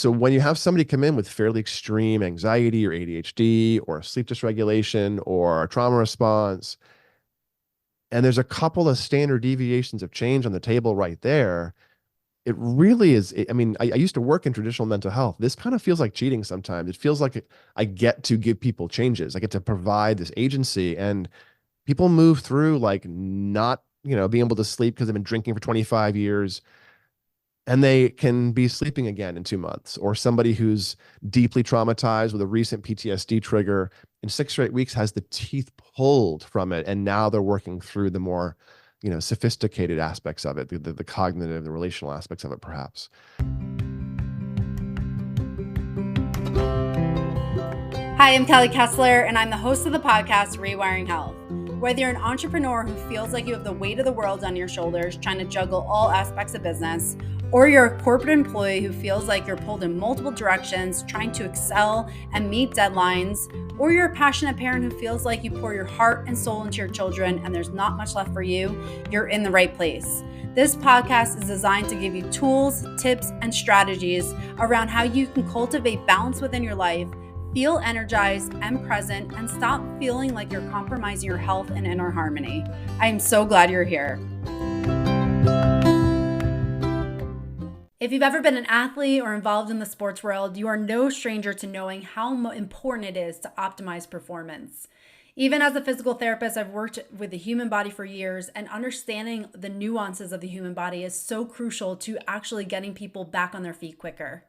So when you have somebody come in with fairly extreme anxiety or ADHD or sleep dysregulation or trauma response, and there's a couple of standard deviations of change on the table right there, it really is. I mean, I used to work in traditional mental health. This kind of feels like cheating sometimes. It feels like I get to give people changes. I get to provide this agency, and people move through like not, being able to sleep because they've been drinking for 25 years, and they can be sleeping again in 2 months. Or somebody who's deeply traumatized with a recent PTSD trigger in 6 or 8 weeks has the teeth pulled from it, and now they're working through the more, sophisticated aspects of it, the cognitive, the relational aspects of it, perhaps. Hi, I'm Kelly Kessler, and I'm the host of the podcast Rewiring Health. Whether you're an entrepreneur who feels like you have the weight of the world on your shoulders trying to juggle all aspects of business, or you're a corporate employee who feels like you're pulled in multiple directions trying to excel and meet deadlines, or you're a passionate parent who feels like you pour your heart and soul into your children and there's not much left for you, you're in the right place. This podcast is designed to give you tools, tips, and strategies around how you can cultivate balance within your life, feel energized and present, and stop feeling like you're compromising your health and inner harmony. I am so glad you're here. If you've ever been an athlete or involved in the sports world, you are no stranger to knowing how important it is to optimize performance. Even as a physical therapist, I've worked with the human body for years, and understanding the nuances of the human body is so crucial to actually getting people back on their feet quicker.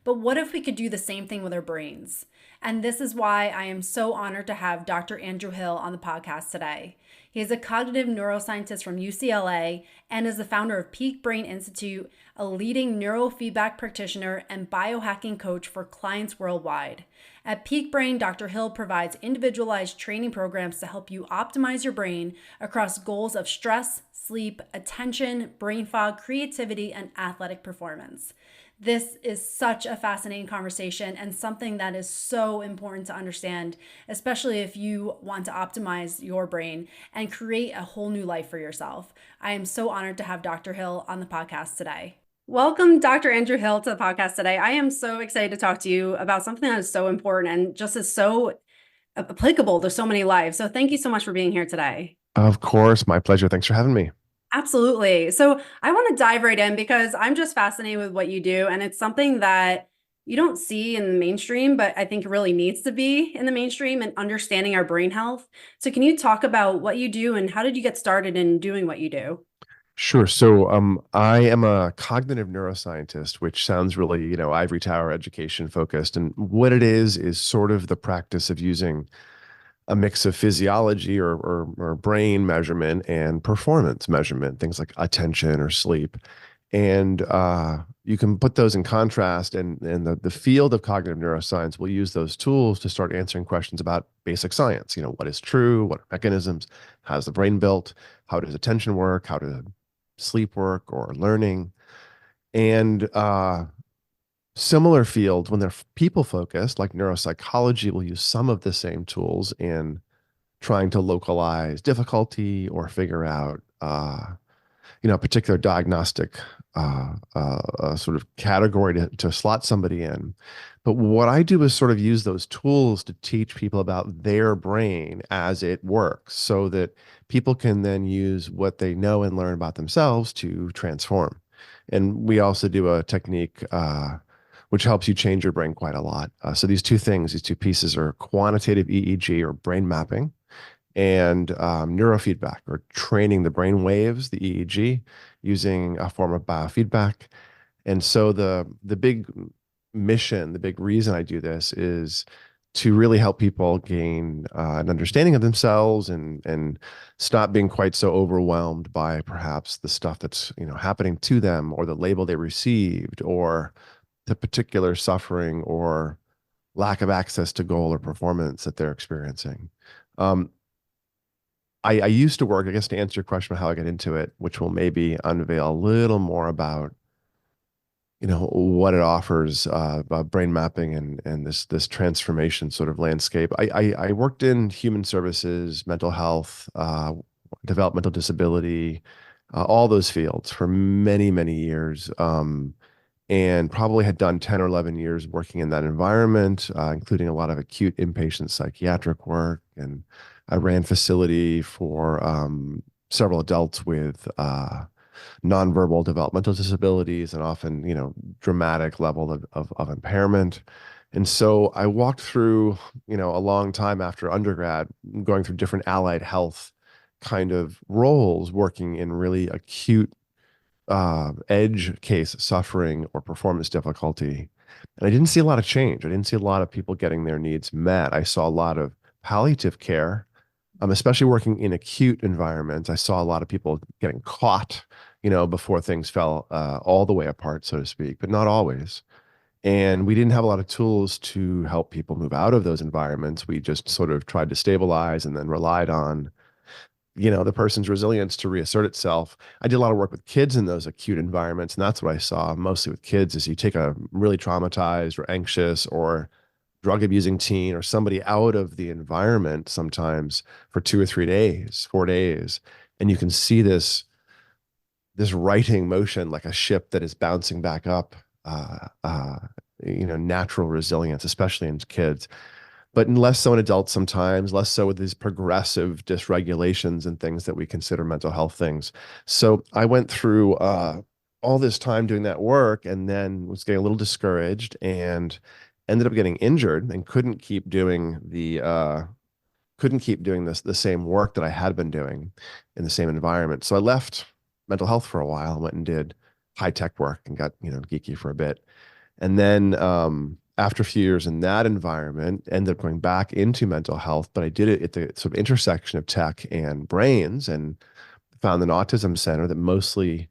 But what if we could do the same thing with our brains? And this is why I am so honored to have Dr. Andrew Hill on the podcast today. He is a cognitive neuroscientist from UCLA and is the founder of Peak Brain Institute, a leading neurofeedback practitioner and biohacking coach for clients worldwide. At Peak Brain, Dr. Hill provides individualized training programs to help you optimize your brain across goals of stress, sleep, attention, brain fog, creativity, and athletic performance. This is such a fascinating conversation and something that is so important to understand, especially if you want to optimize your brain and create a whole new life for yourself. I am so honored to have Dr. Hill on the podcast today. Welcome, Dr. Andrew Hill, to the podcast today. I am so excited to talk to you about something that is so important and just is so applicable to so many lives. So thank you so much for being here today. Of course, my pleasure. Thanks for having me. Absolutely. So I want to dive right in because I'm just fascinated with what you do. And it's something that you don't see in the mainstream, but I think it really needs to be in the mainstream and understanding our brain health. So can you talk about what you do and how did you get started in doing what you do? Sure. So, I am a cognitive neuroscientist, which sounds really, ivory tower education focused. And what it is sort of the practice of using a mix of physiology or brain measurement and performance measurement, things like attention or sleep. And you can put those in contrast, and the field of cognitive neuroscience will use those tools to start answering questions about basic science. What is true? What are mechanisms? How's the brain built? How does attention work? How does sleep work or learning? And similar fields, when they're people focused, like neuropsychology, will use some of the same tools in trying to localize difficulty or figure out, a particular diagnostic sort of category to slot somebody in. But what I do is sort of use those tools to teach people about their brain as it works so that people can then use what they know and learn about themselves to transform. And we also do a technique which helps you change your brain quite a lot. So these two pieces are quantitative EEG or brain mapping, and neurofeedback or training the brain waves, the EEG, using a form of biofeedback. And so the big mission, the big reason I do this is to really help people gain an understanding of themselves and stop being quite so overwhelmed by perhaps the stuff that's happening to them, or the label they received, or the particular suffering or lack of access to goal or performance that they're experiencing. I used to work, I guess, to answer your question about how I got into it, which will maybe unveil a little more about, what it offers about brain mapping and this transformation sort of landscape. I worked in human services, mental health, developmental disability, all those fields for many, many years. and probably had done 10 or 11 years working in that environment, including a lot of acute inpatient psychiatric work. And I ran facility for several adults with nonverbal developmental disabilities and often, dramatic level of impairment. And so I walked through, a long time after undergrad, going through different allied health kind of roles, working in really acute edge case suffering or performance difficulty. And I didn't see a lot of change. I didn't see a lot of people getting their needs met. I saw a lot of palliative care, especially working in acute environments. I saw a lot of people getting caught, before things fell all the way apart, so to speak, but not always. And we didn't have a lot of tools to help people move out of those environments. We just sort of tried to stabilize and then relied on the person's resilience to reassert itself. I did a lot of work with kids in those acute environments, and that's what I saw mostly with kids is you take a really traumatized or anxious or drug abusing teen or somebody out of the environment sometimes for 2 or 3 days, 4 days, and you can see this righting motion like a ship that is bouncing back up, uh, uh, natural resilience, especially in kids, but less so in adults sometimes, less so with these progressive dysregulations and things that we consider mental health things. So I went through all this time doing that work and then was getting a little discouraged and ended up getting injured and couldn't keep doing the same work that I had been doing in the same environment. So I left mental health for a while and went and did high tech work and got, geeky for a bit. And then after a few years in that environment, ended up going back into mental health, but I did it at the sort of intersection of tech and brains and found an autism center that mostly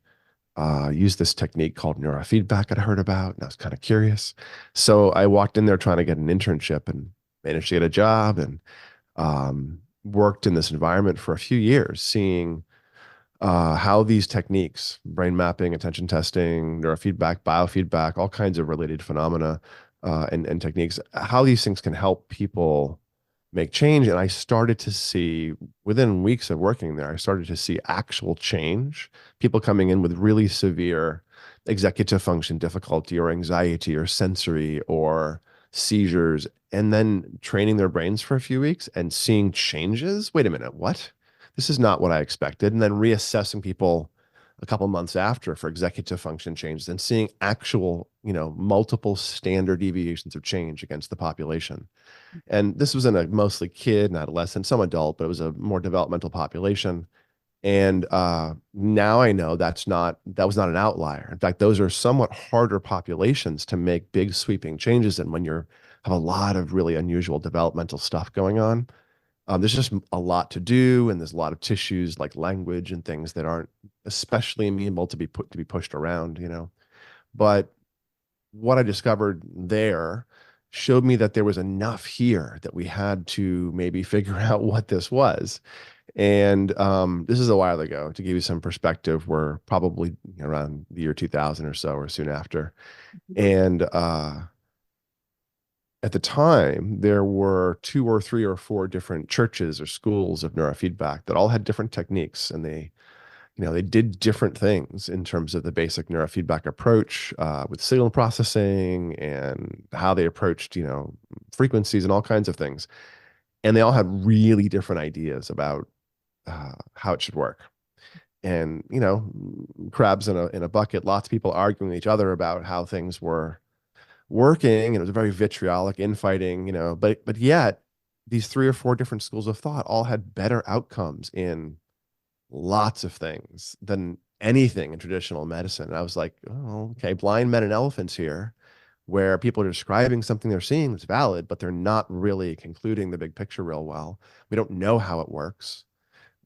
used this technique called neurofeedback I'd heard about, and I was kind of curious. So I walked in there trying to get an internship and managed to get a job and worked in this environment for a few years, seeing how these techniques, brain mapping, attention testing, neurofeedback, biofeedback, all kinds of related phenomena and techniques, how these things can help people make change. And I started to see within weeks of working there, I started to see actual change, people coming in with really severe executive function difficulty or anxiety or sensory or seizures, and then training their brains for a few weeks and seeing changes. Wait a minute, what? This is not what I expected. And then reassessing people a couple months after for executive function changes and seeing actual, multiple standard deviations of change against the population. And this was in a mostly kid and adolescent, some adult, but it was a more developmental population. And now I know that was not an outlier. In fact, those are somewhat harder populations to make big sweeping changes in when you have a lot of really unusual developmental stuff going on. There's just a lot to do, and there's a lot of tissues like language and things that aren't especially amenable to be pushed around, But what I discovered there showed me that there was enough here that we had to maybe figure out what this was. And this is a while ago. To give you some perspective, we're probably around the year 2000 or so, or soon after. And at the time, there were 2 or 3 or 4 different churches or schools of neurofeedback that all had different techniques, and they did different things in terms of the basic neurofeedback approach with signal processing and how they approached, frequencies and all kinds of things. And they all had really different ideas about how it should work. And, crabs in a bucket, lots of people arguing with each other about how things were working, and it was a very vitriolic infighting, but yet these 3 or 4 different schools of thought all had better outcomes in lots of things than anything in traditional medicine. And I was like, oh, okay, blind men and elephants here, where people are describing something they're seeing that's valid, but they're not really concluding the big picture real well. We don't know how it works.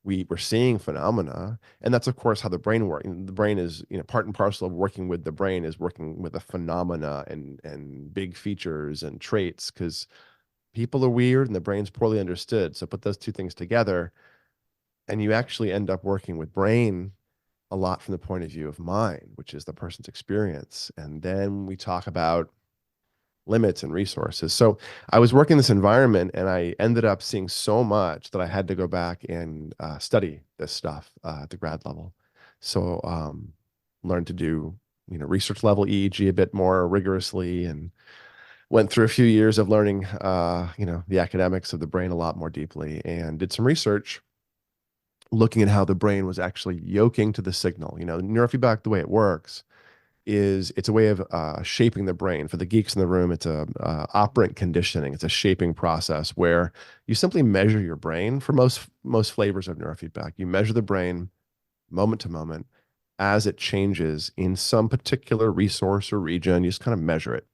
We're seeing phenomena, and that's of course how the brain works. The brain is, part and parcel of working with the brain is working with the phenomena and big features and traits, because people are weird and the brain's poorly understood. So put those two things together, and you actually end up working with brain a lot from the point of view of mind, which is the person's experience. And then we talk about limits and resources. So I was working in this environment, and I ended up seeing so much that I had to go back and study this stuff at the grad level. So learn to do research level EEG a bit more rigorously, and went through a few years of learning, the academics of the brain a lot more deeply, and did some research looking at how the brain was actually yoking to the signal. Neurofeedback, the way it works is it's a way of shaping the brain. For the geeks in the room, it's a operant conditioning. It's a shaping process where you simply measure your brain for most flavors of neurofeedback. You measure the brain moment to moment as it changes in some particular resource or region. You just kind of measure it.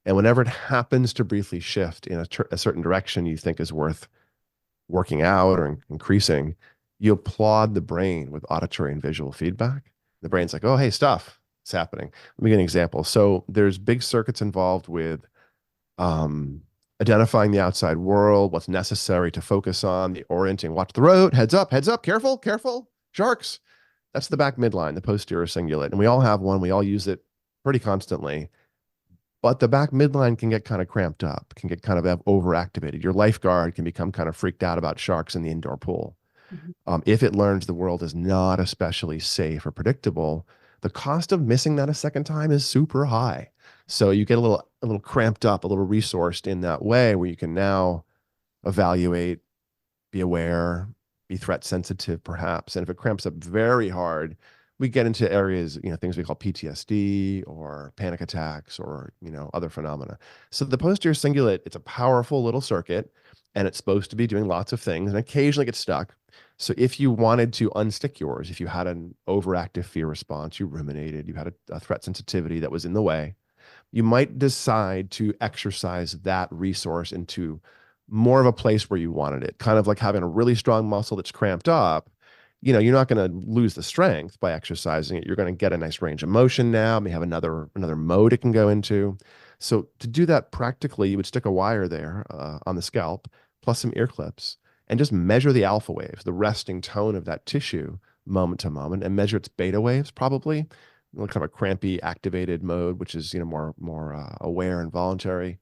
And whenever it happens to briefly shift in a certain direction you think is worth working out or increasing, you applaud the brain with auditory and visual feedback. The brain's like, oh, hey, stuff, it's happening. Let me give an example. So there's big circuits involved with um, identifying the outside world, what's necessary to focus on, the orienting, watch the road, heads up, careful, careful, sharks. That's the back midline, the posterior cingulate. And we all have one. We all use it pretty constantly. But the back midline can get kind of cramped up, can get kind of overactivated. Your lifeguard can become kind of freaked out about sharks in the indoor pool. If it learns the world is not especially safe or predictable, the cost of missing that a second time is super high. So you get a little cramped up, a little resourced in that way where you can now evaluate, be aware, be threat sensitive, perhaps. And if it cramps up very hard, we get into areas, things we call PTSD or panic attacks or, other phenomena. So the posterior cingulate, it's a powerful little circuit, and it's supposed to be doing lots of things and occasionally gets stuck. So if you wanted to unstick yours, if you had an overactive fear response, you ruminated, you had a threat sensitivity that was in the way, you might decide to exercise that resource into more of a place where you wanted it. Kind of like having a really strong muscle that's cramped up. You're not going to lose the strength by exercising it. You're going to get a nice range of motion now. May have another mode it can go into. So to do that practically, you would stick a wire there on the scalp, plus some ear clips, and just measure the alpha waves, the resting tone of that tissue moment to moment, and measure its beta waves, probably kind of a crampy activated mode, which is more aware and voluntary.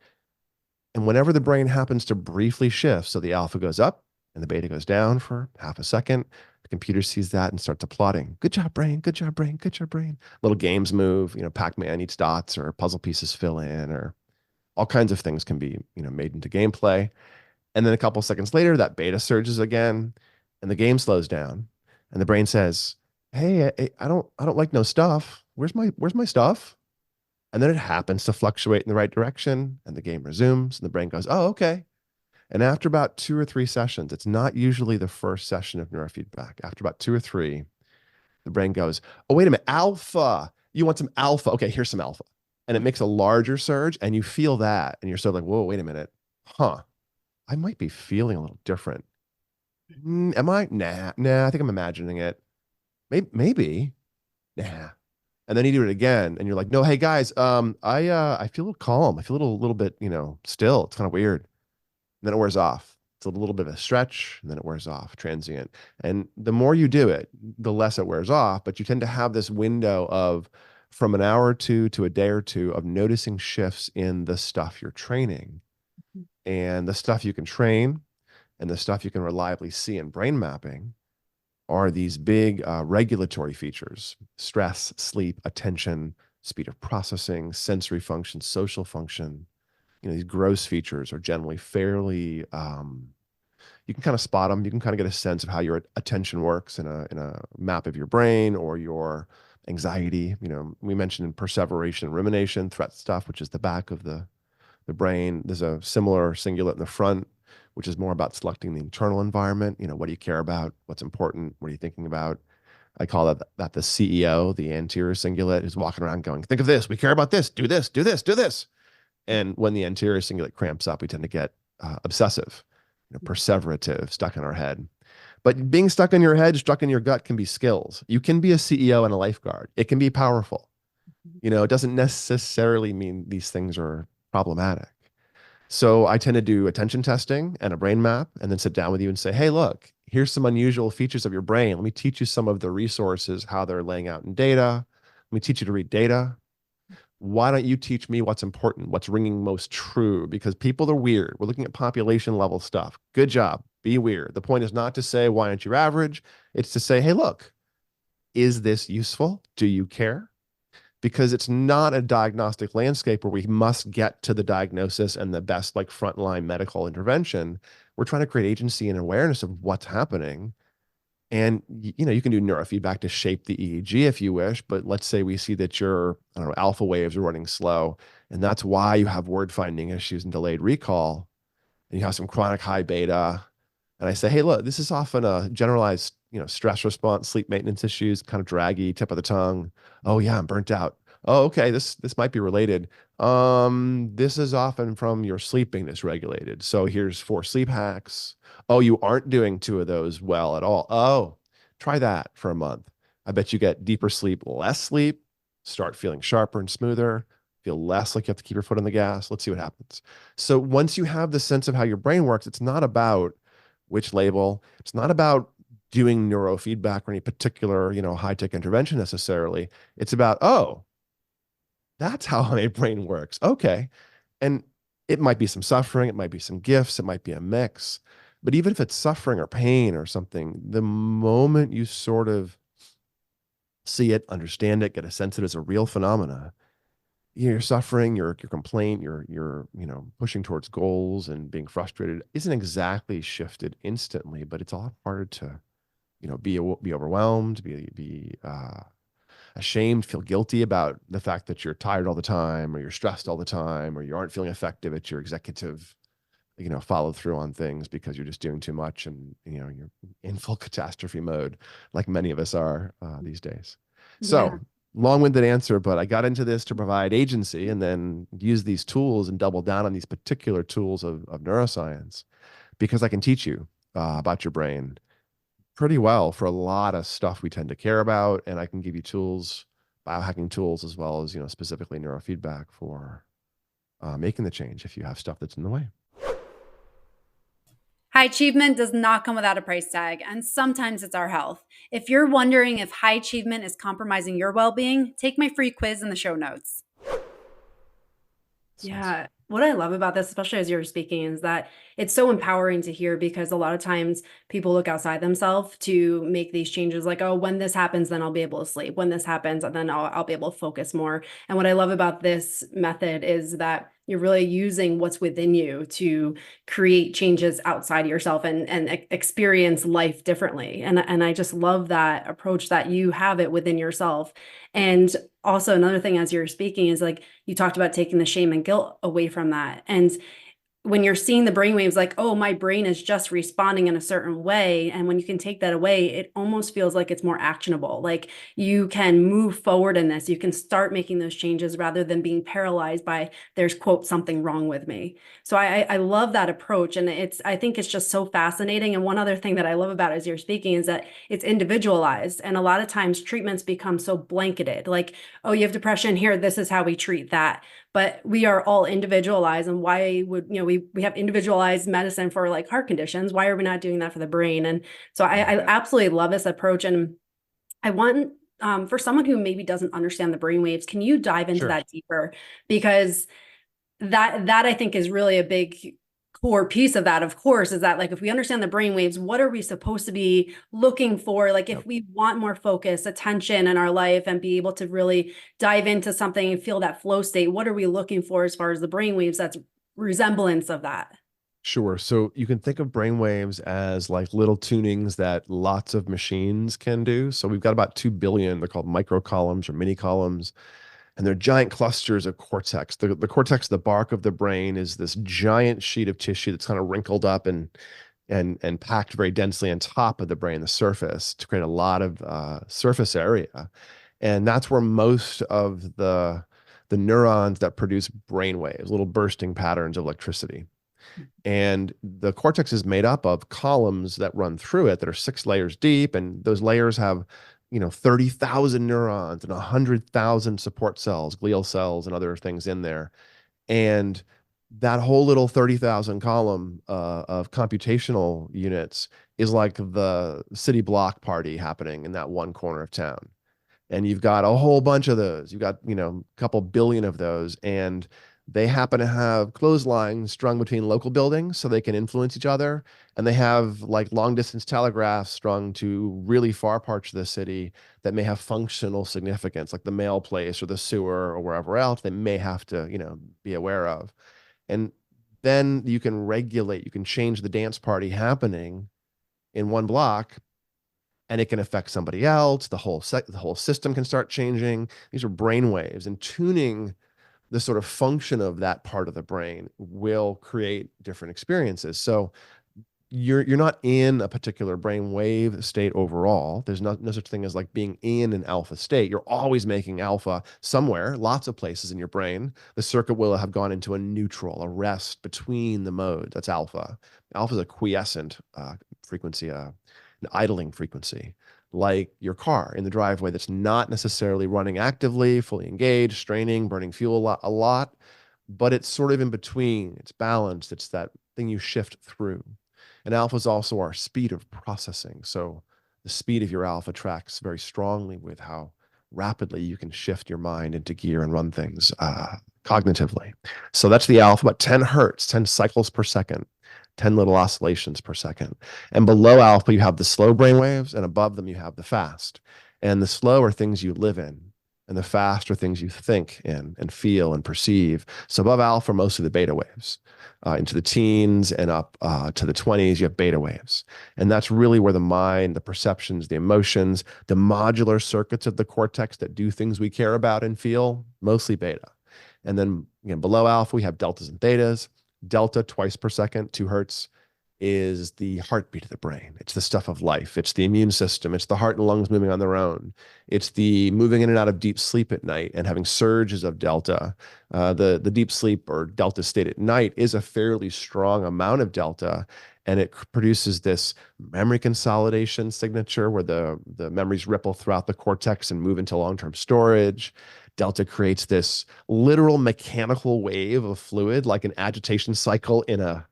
And whenever the brain happens to briefly shift, so the alpha goes up and the beta goes down for half a second, the computer sees that and starts applauding. Good job, brain. Good job, brain. Good job, brain. Little games move. Pac-Man eats dots, or puzzle pieces fill in, or all kinds of things can be made into gameplay. And then a couple seconds later, that beta surges again, and the game slows down, and the brain says, "Hey, I don't like no stuff. Where's my stuff?" And then it happens to fluctuate in the right direction, and the game resumes, and the brain goes, "Oh, okay." And after about 2 or 3 sessions, it's not usually the first session of neurofeedback. After about 2 or 3, the brain goes, "Oh, wait a minute, alpha. You want some alpha? Okay, here's some alpha." And it makes a larger surge, and you feel that, and you're sort of like, "Whoa, wait a minute. Huh. I might be feeling a little different. Am I? Nah, I think I'm imagining it. Maybe. Nah." And then you do it again, and you're like, "No, hey guys, I feel a little calm. I feel a little bit, still. It's kind of weird." And then it wears off. It's a little bit of a stretch, and then it wears off, transient. And the more you do it, the less it wears off. But you tend to have this window of from an hour or two to a day or two of noticing shifts in the stuff you're training, and the stuff you can train, and the stuff you can reliably see in brain mapping are these big regulatory features: stress, sleep, attention, speed of processing, sensory function, social function. These gross features are generally fairly, you can kind of spot them. You can kind of get a sense of how your attention works in a map of your brain, or your anxiety. We mentioned in perseveration and rumination, threat stuff, which is the back of the brain. There's a similar cingulate in the front, which is more about selecting the internal environment. What do you care about? What's important? What are you thinking about? I call that the CEO, the anterior cingulate, is walking around going, "Think of this. We care about this. Do this. Do this. Do this." And when the anterior cingulate cramps up, we tend to get obsessive, perseverative, stuck in our head. But being stuck in your head, stuck in your gut, can be skills. You can be a CEO and a lifeguard. It can be powerful. It doesn't necessarily mean these things are problematic. So I tend to do attention testing and a brain map, and then sit down with you and say, "Hey, look, here's some unusual features of your brain. Let me teach you some of the resources, how they're laying out in data. Let me teach you to read data. Why don't you teach me what's important, what's ringing most true?" Because people are weird. We're looking at population level stuff. Good job. Be weird. The point is not to say, "Why aren't you average?" It's to say, "Hey, look, is this useful? Do you care?" because it's not a diagnostic landscape where we must get to the diagnosis and the best like frontline medical intervention. We're trying to create agency and awareness of what's happening. And you can do neurofeedback to shape the EEG if you wish, but let's say we see that your, I don't know, alpha waves are running slow, and that's why you have word finding issues and delayed recall, and you have some chronic high beta. And I say, hey, look, this is often a generalized, stress response, sleep maintenance issues, kind of draggy, tip of the tongue. Oh yeah, I'm burnt out. Oh, okay, this might be related. This is often from your sleep being dysregulated. So here's 4 sleep hacks. Oh, you aren't doing 2 of those well at all. Oh, try that for a month. I bet you get deeper sleep, less sleep, start feeling sharper and smoother, feel less like you have to keep your foot on the gas. Let's see what happens. So once you have the sense of how your brain works, it's not about which label. It's not about doing neurofeedback or any particular, high-tech intervention necessarily. It's about, oh, that's how my brain works. Okay. And it might be some suffering, it might be some gifts, it might be a mix. But even if it's suffering or pain or something, the moment you sort of see it, understand it, get a sense that it's a real phenomena, your suffering, your complaint, your pushing towards goals and being frustrated isn't exactly shifted instantly, but it's a lot harder to be overwhelmed, be ashamed, feel guilty about the fact that you're tired all the time, or you're stressed all the time, or you aren't feeling effective at your executive follow through on things because you're just doing too much, and you're in full catastrophe mode, like many of us are these days. Yeah. So long-winded answer, but I got into this to provide agency and then use these tools and double down on these particular tools of neuroscience, because I can teach you about your brain pretty well for a lot of stuff we tend to care about. And I can give you tools, biohacking tools, as well as, specifically neurofeedback for making the change if you have stuff that's in the way. High achievement does not come without a price tag, and sometimes it's our health. If you're wondering if high achievement is compromising your well being, take my free quiz in the show notes. Sense. Yeah. What I love about this, especially as you're speaking, is that it's so empowering to hear, because a lot of times people look outside themselves to make these changes, like, oh, when this happens, then I'll be able to sleep. When this happens, then I'll be able to focus more. And what I love about this method is that you're really using what's within you to create changes outside of yourself and experience life differently. And I just love that approach, that you have it within yourself. And also another thing, as you're speaking, is like you talked about taking the shame and guilt away from that. And when you're seeing the brainwaves, like, oh, my brain is just responding in a certain way. And when you can take that away, it almost feels like it's more actionable. Like you can move forward in this. You can start making those changes rather than being paralyzed by there's, quote, something wrong with me. So I love that approach. And I think it's just so fascinating. And one other thing that I love about it as you're speaking is that it's individualized. And a lot of times treatments become so blanketed, like, oh, you have depression here, this is how we treat that. But we are all individualized. And why would, we have individualized medicine for like heart conditions. Why are we not doing that for the brain? And so I absolutely love this approach. And I want, for someone who maybe doesn't understand the brain waves, can you dive into Sure. that deeper? Because that I think is really a big core piece of that, of course, is that, like, if we understand the brain waves, what are we supposed to be looking for? Like, if Yep. we want more focus, attention in our life, and be able to really dive into something and feel that flow state, what are we looking for as far as the brain waves that's resemblance of that? Sure. So you can think of brainwaves as like little tunings that lots of machines can do. So we've got about 2 billion, they're called microcolumns or mini columns, and they're giant clusters of cortex. The cortex, the bark of the brain, is this giant sheet of tissue that's kind of wrinkled up and packed very densely on top of the brain, the surface, to create a lot of surface area. And that's where most of the neurons that produce brain waves, little bursting patterns of electricity. And the cortex is made up of columns that run through it that are 6 layers deep. And those layers have, 30,000 neurons and 100,000 support cells, glial cells, and other things in there. And that whole little 30,000 column of computational units is like the city block party happening in that one corner of town. And you've got a whole bunch of those. You've got, a couple billion of those. And They happen to have clotheslines strung between local buildings so they can influence each other. And they have like long distance telegraphs strung to really far parts of the city that may have functional significance, like the mail place or the sewer or wherever else they may have to, be aware of. And then you can regulate, you can change the dance party happening in one block, and it can affect somebody else. The whole system can start changing. These are brain waves, and tuning the sort of function of that part of the brain will create different experiences. So you're not in a particular brain wave state overall. There's no such thing as like being in an alpha state. You're always making alpha somewhere, lots of places in your brain. The circuit will have gone into a neutral, a rest between the modes. That's alpha. Alpha is a quiescent frequency, an idling frequency, like your car in the driveway that's not necessarily running actively, fully engaged, straining, burning fuel a lot, but it's sort of in between. It's balanced. It's that thing you shift through. And alpha is also our speed of processing. So the speed of your alpha tracks very strongly with how rapidly you can shift your mind into gear and run things cognitively. So that's the alpha, about 10 hertz, 10 cycles per second, 10 little oscillations per second. And below alpha, you have the slow brain waves, and above them, you have the fast. And the slow are things you live in, and the fast are things you think in and feel and perceive. So above alpha, mostly the beta waves. Into the teens and up to the 20s, you have beta waves. And that's really where the mind, the perceptions, the emotions, the modular circuits of the cortex that do things we care about and feel, mostly beta. And then again, below alpha, we have deltas and thetas. Delta, twice per second, 2 hertz, is the heartbeat of the brain. It's the stuff of life. It's the immune system. It's the heart and lungs moving on their own. It's the moving in and out of deep sleep at night and having surges of delta. The deep sleep or delta state at night is a fairly strong amount of delta, and it produces this memory consolidation signature where the memories ripple throughout the cortex and move into long-term storage. Delta creates this literal mechanical wave of fluid, like an agitation cycle in a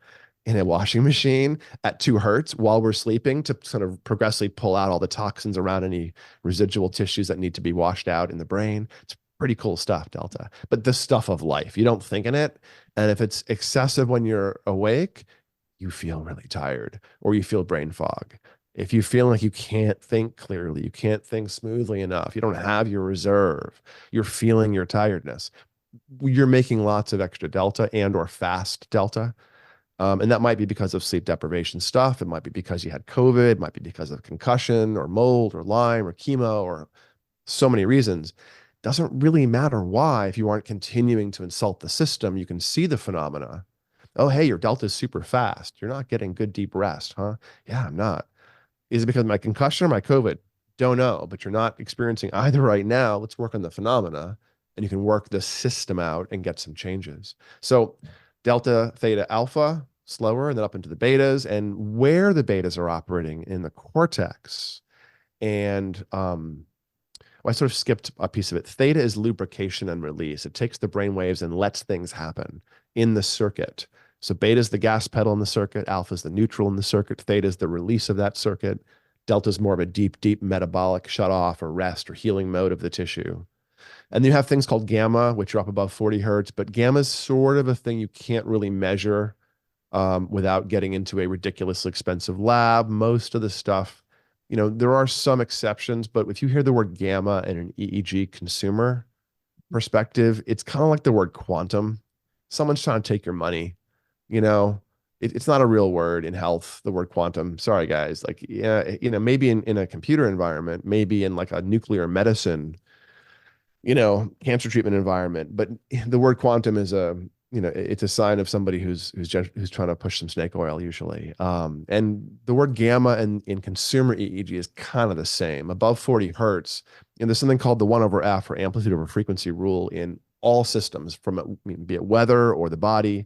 washing machine at 2 hertz while we're sleeping, to sort of progressively pull out all the toxins around any residual tissues that need to be washed out in the brain. It's pretty cool stuff, Delta. But the stuff of life, you don't think in it. And if it's excessive when you're awake, you feel really tired or you feel brain fog. If you feel like you can't think clearly, you can't think smoothly enough, you don't have your reserve, you're feeling your tiredness, you're making lots of extra delta and or fast delta. And that might be because of sleep deprivation stuff. It might be because you had COVID. It might be because of concussion or mold or Lyme or chemo or so many reasons. Doesn't really matter why. If you aren't continuing to insult the system, you can see the phenomena. Oh, hey, your delta is super fast. You're not getting good deep rest, huh? Yeah, I'm not. Is it because of my concussion or my COVID? Don't know, but you're not experiencing either right now. Let's work on the phenomena, and you can work the system out and get some changes. So delta, theta, alpha, slower, and then up into the betas, and where the betas are operating in the cortex. And I sort of skipped a piece of it. Theta is lubrication and release. It takes the brain waves and lets things happen in the circuit. So beta is the gas pedal in the circuit, alpha is the neutral in the circuit, theta is the release of that circuit, delta is more of a deep, deep metabolic shut off or rest or healing mode of the tissue. And you have things called gamma, which are up above 40 hertz, but gamma is sort of a thing you can't really measure without getting into a ridiculously expensive lab. Most of the stuff, there are some exceptions, but if you hear the word gamma in an EEG consumer perspective, it's kind of like the word quantum. Someone's trying to take your money. It's not a real word in health, the word quantum. Sorry, guys. Like, yeah, maybe in a computer environment, maybe in like a nuclear medicine, cancer treatment environment. But the word quantum is it's a sign of somebody who's trying to push some snake oil usually. And the word gamma in consumer EEG is kind of the same. Above 40 hertz, and there's something called the 1/f or amplitude over frequency rule in all systems, be it weather or the body,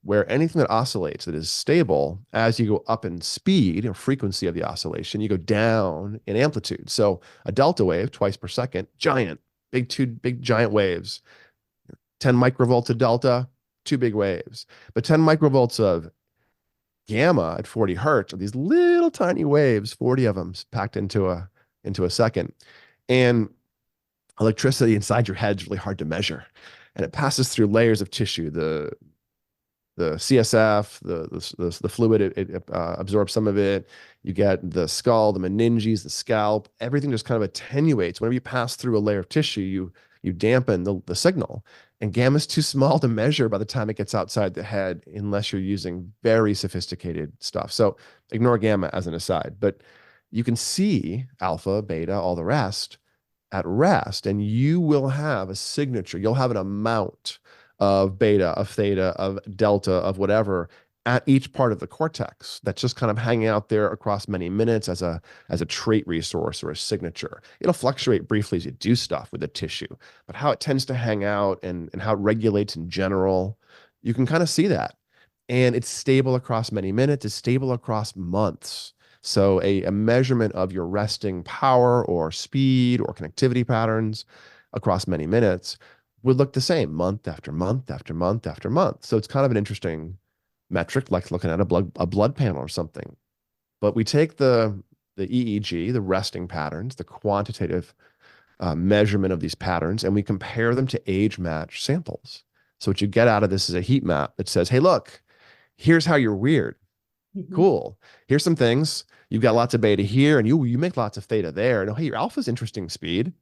where anything that oscillates that is stable, as you go up in speed or frequency of the oscillation, you go down in amplitude. So a delta wave twice per second, big giant waves, 10 microvolts of delta, 2 big waves. But 10 microvolts of gamma at 40 hertz are these little tiny waves, 40 of them packed into a second. And electricity inside your head is really hard to measure. and it passes through layers of tissue, the CSF, the fluid, it absorbs some of it. You get the skull, the meninges, the scalp, everything just kind of attenuates. Whenever you pass through a layer of tissue, you dampen the signal. And gamma is too small to measure by the time it gets outside the head, unless you're using very sophisticated stuff. So ignore gamma as an aside, but you can see alpha, beta, all the rest at rest, and you will have a signature. You'll have an amount of beta, of theta, of delta, of whatever at each part of the cortex that's just kind of hanging out there across many minutes as a trait resource or a signature. It'll fluctuate briefly as you do stuff with the tissue, but how it tends to hang out and how it regulates in general, you can kind of see that. And it's stable across many minutes, it's stable across months. So a measurement of your resting power or speed or connectivity patterns across many minutes would look the same month after month after month after month. So it's kind of an interesting metric, like looking at a blood panel or something. But we take the EEG, the resting patterns, the quantitative measurement of these patterns, and we compare them to age-matched samples. So what you get out of this is a heat map that says, hey, look, here's how you're weird. Cool. Here's some things. You've got lots of beta here, and you make lots of theta there. And oh, hey, your alpha's interesting speed.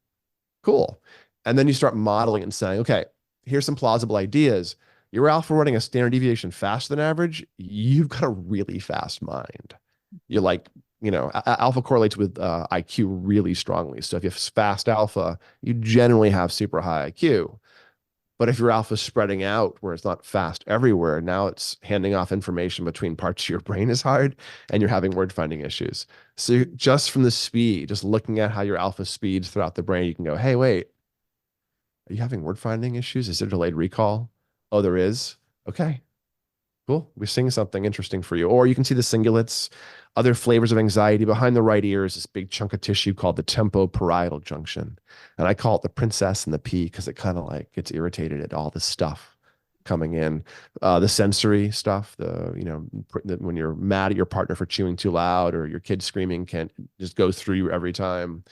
Cool. And then you start modeling and saying, okay, here's some plausible ideas. Your alpha running a standard deviation faster than average, you've got a really fast mind. You're like, alpha correlates with IQ really strongly. So if you have fast alpha, you generally have super high IQ. But if your alpha is spreading out where it's not fast everywhere, now it's handing off information between parts of your brain is hard and you're having word finding issues. So just from the speed, just looking at how your alpha speeds throughout the brain, you can go, hey, wait, are you having word finding issues? Is there delayed recall? Oh, there is. Okay, cool. We're seeing something interesting for you. Or you can see the cingulates, other flavors of anxiety. Behind the right ear is this big chunk of tissue called the temporoparietal junction. And I call it the princess and the pea because it kind of like gets irritated at all this stuff coming in. The sensory stuff, when you're mad at your partner for chewing too loud or your kid screaming can't just go through you every time.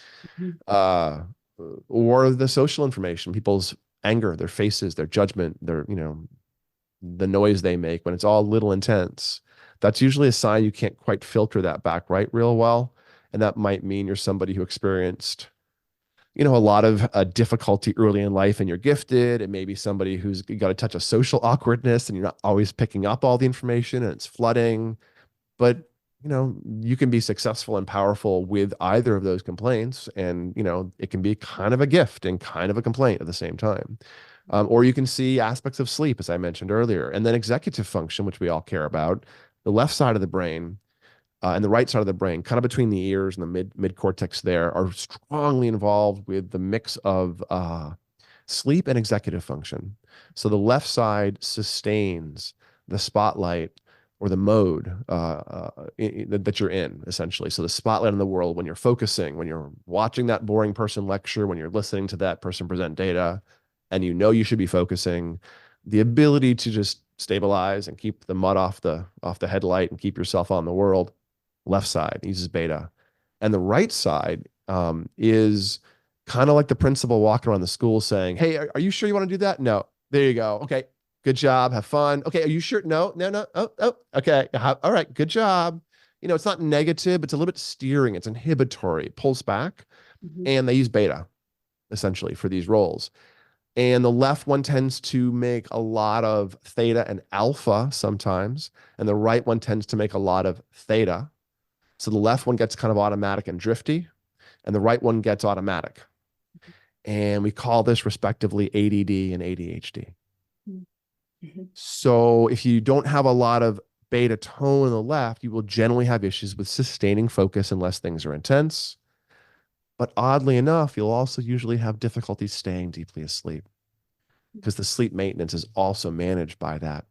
Or the social information, people's anger, their faces, their judgment, the noise they make when it's all a little intense. That's usually a sign you can't quite filter that back right real well. And that might mean you're somebody who experienced, a lot of difficulty early in life and you're gifted. It may be somebody who's got a touch of social awkwardness and you're not always picking up all the information and it's flooding. But, you can be successful and powerful with either of those complaints. And, it can be kind of a gift and kind of a complaint at the same time. Or you can see aspects of sleep, as I mentioned earlier, and then executive function, which we all care about. The left side of the brain and the right side of the brain, kind of between the ears and the mid cortex there, are strongly involved with the mix of sleep and executive function. So the left side sustains the spotlight or the mode that you're in, essentially. So the spotlight in the world when you're focusing, when you're watching that boring person lecture, when you're listening to that person present data, and you should be focusing, the ability to just stabilize and keep the mud off the headlight and keep yourself on the world, left side uses beta. And the right side is kind of like the principal walking around the school saying, hey, are you sure you want to do that? No. There you go. Okay. Good job. Have fun. Okay. Are you sure? No. Oh, okay. All right. Good job. It's not negative. It's a little bit steering. It's inhibitory. It pulls back. And they use beta essentially for these roles. And the left one tends to make a lot of theta and alpha sometimes. And the right one tends to make a lot of theta. So the left one gets kind of automatic and drifty, and the right one gets automatic. And we call this respectively ADD and ADHD. So if you don't have a lot of beta tone on the left, you will generally have issues with sustaining focus unless things are intense. But oddly enough, you'll also usually have difficulty staying deeply asleep because the sleep maintenance is also managed by that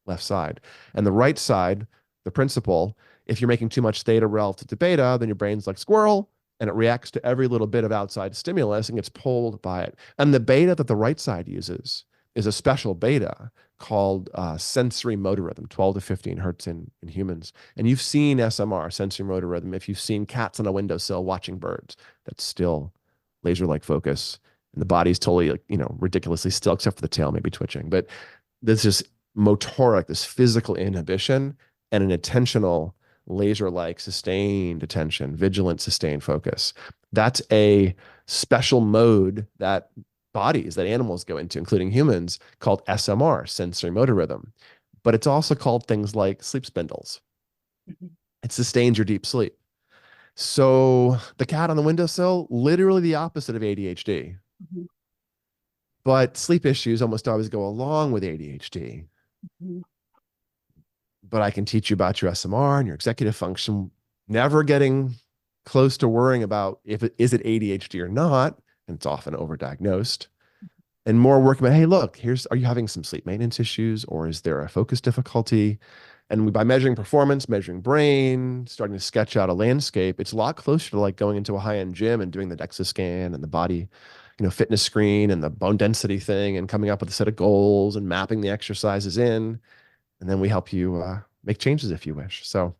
left side. And the right side, the principal, if you're making too much theta relative to beta, then your brain's like squirrel and it reacts to every little bit of outside stimulus and gets pulled by it. And the beta that the right side uses is a special beta called sensory motor rhythm, 12 to 15 hertz in humans. And you've seen SMR, sensory motor rhythm, if you've seen cats on a windowsill watching birds. That's still laser-like focus And the body's totally, like, ridiculously still, except for the tail maybe twitching. But there's this motoric, this physical inhibition and an attentional, laser-like sustained attention, vigilant, sustained focus. That's a special mode that bodies, that animals go into, including humans, called SMR, sensory motor rhythm. But it's also called things like sleep spindles. Mhm. It sustains your deep sleep. So the cat on the windowsill, literally the opposite of ADHD. Mhm. But sleep issues almost always go along with ADHD. Mhm. But I can teach you about your SMR and your executive function, never getting close to worrying about if it is it ADHD or not, and it's often overdiagnosed. And more work about, hey, look, are you having some sleep maintenance issues, or is there a focus difficulty? And by measuring performance, measuring brain, starting to sketch out a landscape, it's a lot closer to like going into a high-end gym and doing the DEXA scan and the body, fitness screen and the bone density thing, and coming up with a set of goals and mapping the exercises in. And then we help you make changes if you wish. So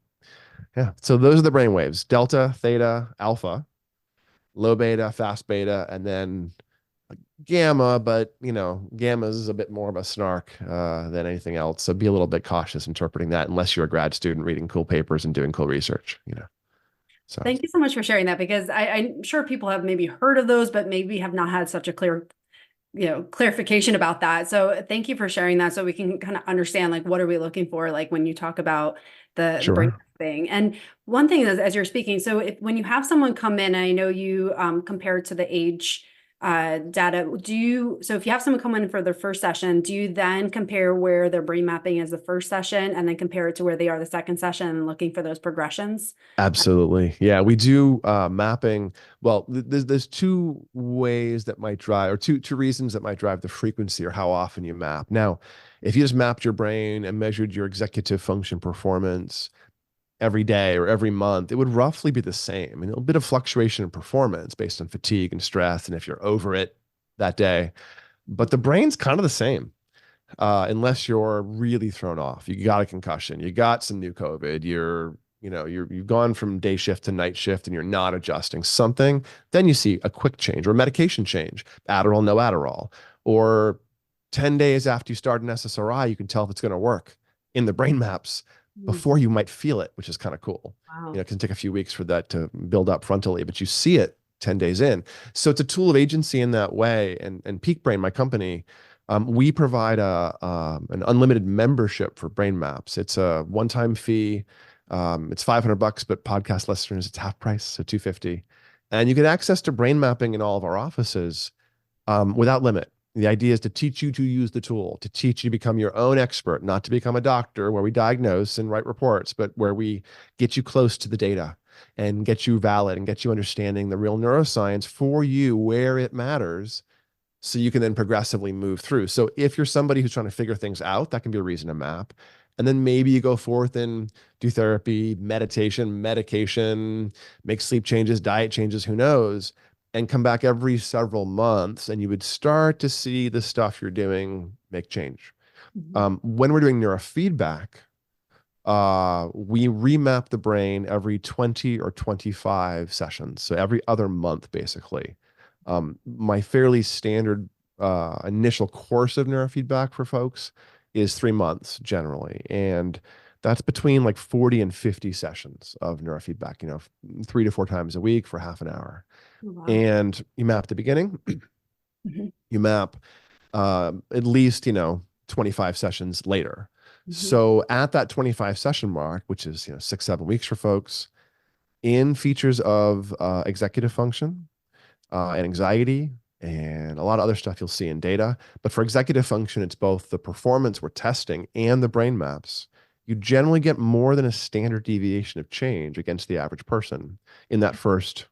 yeah, so those are the brain waves: delta, theta, alpha, low beta, fast beta, and then gamma. But gamma is a bit more of a snark than anything else. So be a little bit cautious interpreting that, unless you're a grad student reading cool papers and doing cool research. So Thank you so much for sharing that, because I'm sure people have maybe heard of those, but maybe have not had such a clear, clarification about that. So thank you for sharing that, so we can kind of understand, like, what are we looking for, like when you talk about the brain sure. thing. And one thing is, as you're speaking, so when you have someone come in, I know you compared to the age data, so if you have someone come in for their first session, do you then compare where their brain mapping is the first session and then compare it to where they are the second session and looking for those progressions? Absolutely. Yeah, we do mapping. Well, there's two ways that might drive, or two reasons that might drive the frequency or how often you map. Now, if you just mapped your brain and measured your executive function performance every day or every month, it would roughly be the same. I mean, a bit of fluctuation in performance based on fatigue and stress, and if you're over it that day. But the brain's kind of the same, unless you're really thrown off. You got a concussion, you got some new COVID, you've gone from day shift to night shift and you're not adjusting something, then you see a quick change or a medication change, Adderall, no Adderall, or 10 days after you start an SSRI, you can tell if it's going to work in the brain maps Mm. before you might feel it, which is kind of cool. Wow. It can take a few weeks for that to build up frontally, but you see it 10 days in. So it's a tool of agency in that way. And Peak Brain, my company, we provide an unlimited membership for brain maps. It's a one-time fee. It's $500, but podcast listeners, it's half price, so $250. And you get access to brain mapping in all of our offices without limit. The idea is to teach you to use the tool, to teach you to become your own expert, not to become a doctor where we diagnose and write reports, but where we get you close to the data and get you valid and get you understanding the real neuroscience for you where it matters, so you can then progressively move through. So if you're somebody who's trying to figure things out, that can be a reason to map. And then maybe you go forth and do therapy, meditation, medication, make sleep changes, diet changes, who knows, and come back every several months, and you would start to see the stuff you're doing make change. Mhm. When we're doing neurofeedback, we remap the brain every 20 or 25 sessions. So every other month, basically. My fairly standard initial course of neurofeedback for folks is 3 months generally. And that's between like 40 and 50 sessions of neurofeedback, 3 to 4 times a week for half an hour. Oh, wow. And you map the beginning, Mhm. you map at least, 25 sessions later. Mhm. So at that 25 session mark, which is, 6, 7 weeks for folks, in features of executive function, and anxiety, and a lot of other stuff you'll see in data. But for executive function, it's both the performance we're testing and the brain maps. You generally get more than a standard deviation of change against the average person in that first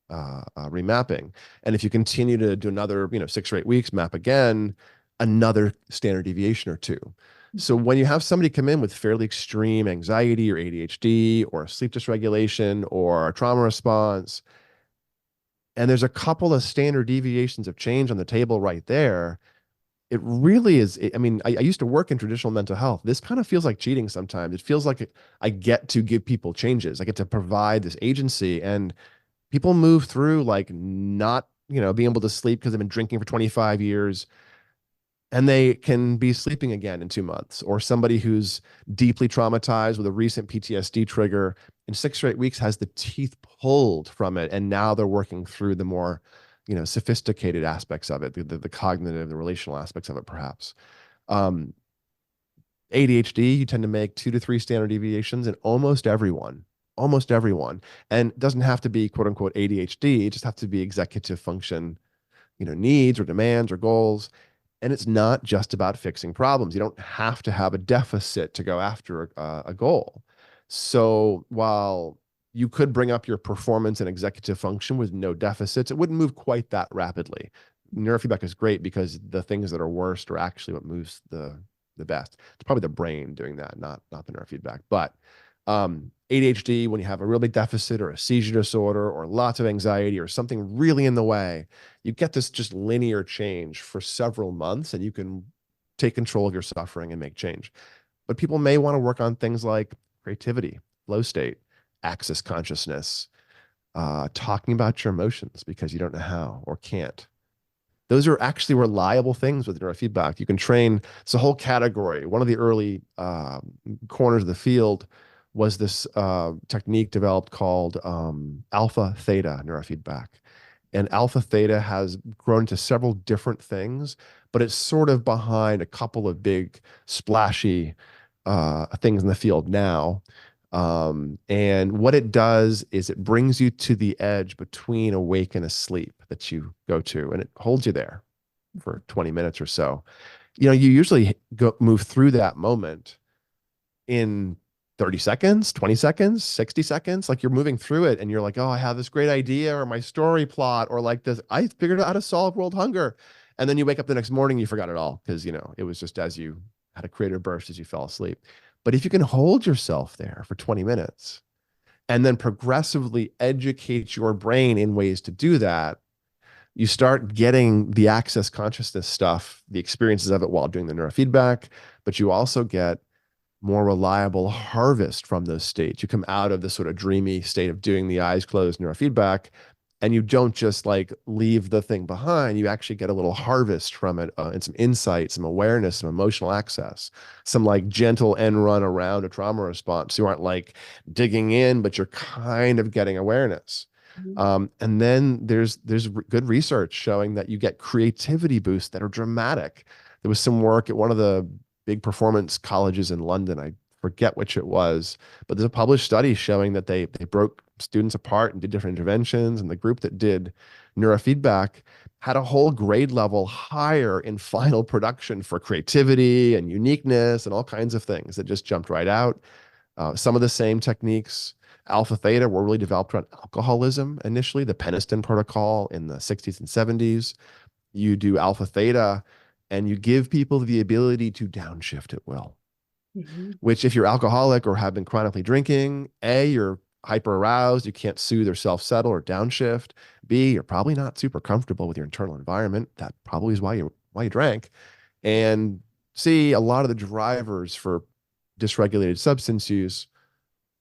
remapping. And if you continue to do another, 6 or 8 weeks, map again, another standard deviation or two. So when you have somebody come in with fairly extreme anxiety or ADHD or sleep dysregulation or a trauma response, and there's a couple of standard deviations of change on the table right there, it really is. I mean, I used to work in traditional mental health. This kind of feels like cheating sometimes. It feels like I get to give people changes. I get to provide this agency, and people move through like not being able to sleep because they've been drinking for 25 years, and they can be sleeping again in 2 months. Or somebody who's deeply traumatized with a recent PTSD trigger in 6 or 8 weeks has the teeth pulled from it, and now they're working through the more sophisticated aspects of it, the cognitive, the relational aspects of it, perhaps. um, ADHD, you tend to make 2 to 3 standard deviations in almost everyone. And it doesn't have to be quote unquote ADHD. It just have to be executive function, needs or demands or goals. And it's not just about fixing problems. You don't have to have a deficit to go after a goal. So while you could bring up your performance and executive function with no deficits, it wouldn't move quite that rapidly. Neurofeedback is great because the things that are worst are actually what moves the best. It's probably the brain doing that, not the neurofeedback. But ADHD, when you have a real big deficit or a seizure disorder or lots of anxiety or something really in the way, you get this just linear change for several months, and you can take control of your suffering and make change. But people may want to work on things like creativity, flow state, access consciousness, talking about your emotions because you don't know how or can't. Those are actually reliable things with neurofeedback. You can train. It's a whole category. One of the early corners of the field was this technique developed called alpha theta neurofeedback. And alpha theta has grown into several different things, but it's sort of behind a couple of big splashy things in the field now. And what it does is it brings you to the edge between awake and asleep that you go to, and it holds you there for 20 minutes or so. You usually move through that moment in 30 seconds, 20 seconds, 60 seconds. Like you're moving through it and you're like, oh, I have this great idea or my story plot, or like this, I figured out how to solve world hunger. And then you wake up the next morning, you forgot it all because, it was just as you had a creative burst as you fell asleep. But if you can hold yourself there for 20 minutes and then progressively educate your brain in ways to do that, you start getting the access consciousness stuff, the experiences of it while doing the neurofeedback, but you also get more reliable harvest from those states. You come out of this sort of dreamy state of doing the eyes closed neurofeedback, and you don't just like leave the thing behind. You actually get a little harvest from it, and some insight, some awareness, some emotional access, some like gentle end run around a trauma response. You aren't like digging in, but you're kind of getting awareness. And then there's good research showing that you get creativity boosts that are dramatic. There was some work at one of the big performance colleges in London. I forget which it was, but there's a published study showing that they broke students apart and did different interventions. And the group that did neurofeedback had a whole grade level higher in final production for creativity and uniqueness and all kinds of things that just jumped right out. Some of the same techniques, alpha theta, were really developed around alcoholism initially, the Peniston protocol in the 60s and 70s. You do alpha theta and you give people the ability to downshift at will. Which if you're alcoholic or have been chronically drinking, A, you're hyper aroused, you can't soothe or self-settle or downshift. B, you're probably not super comfortable with your internal environment. That probably is why you drank. And C, a lot of the drivers for dysregulated substance use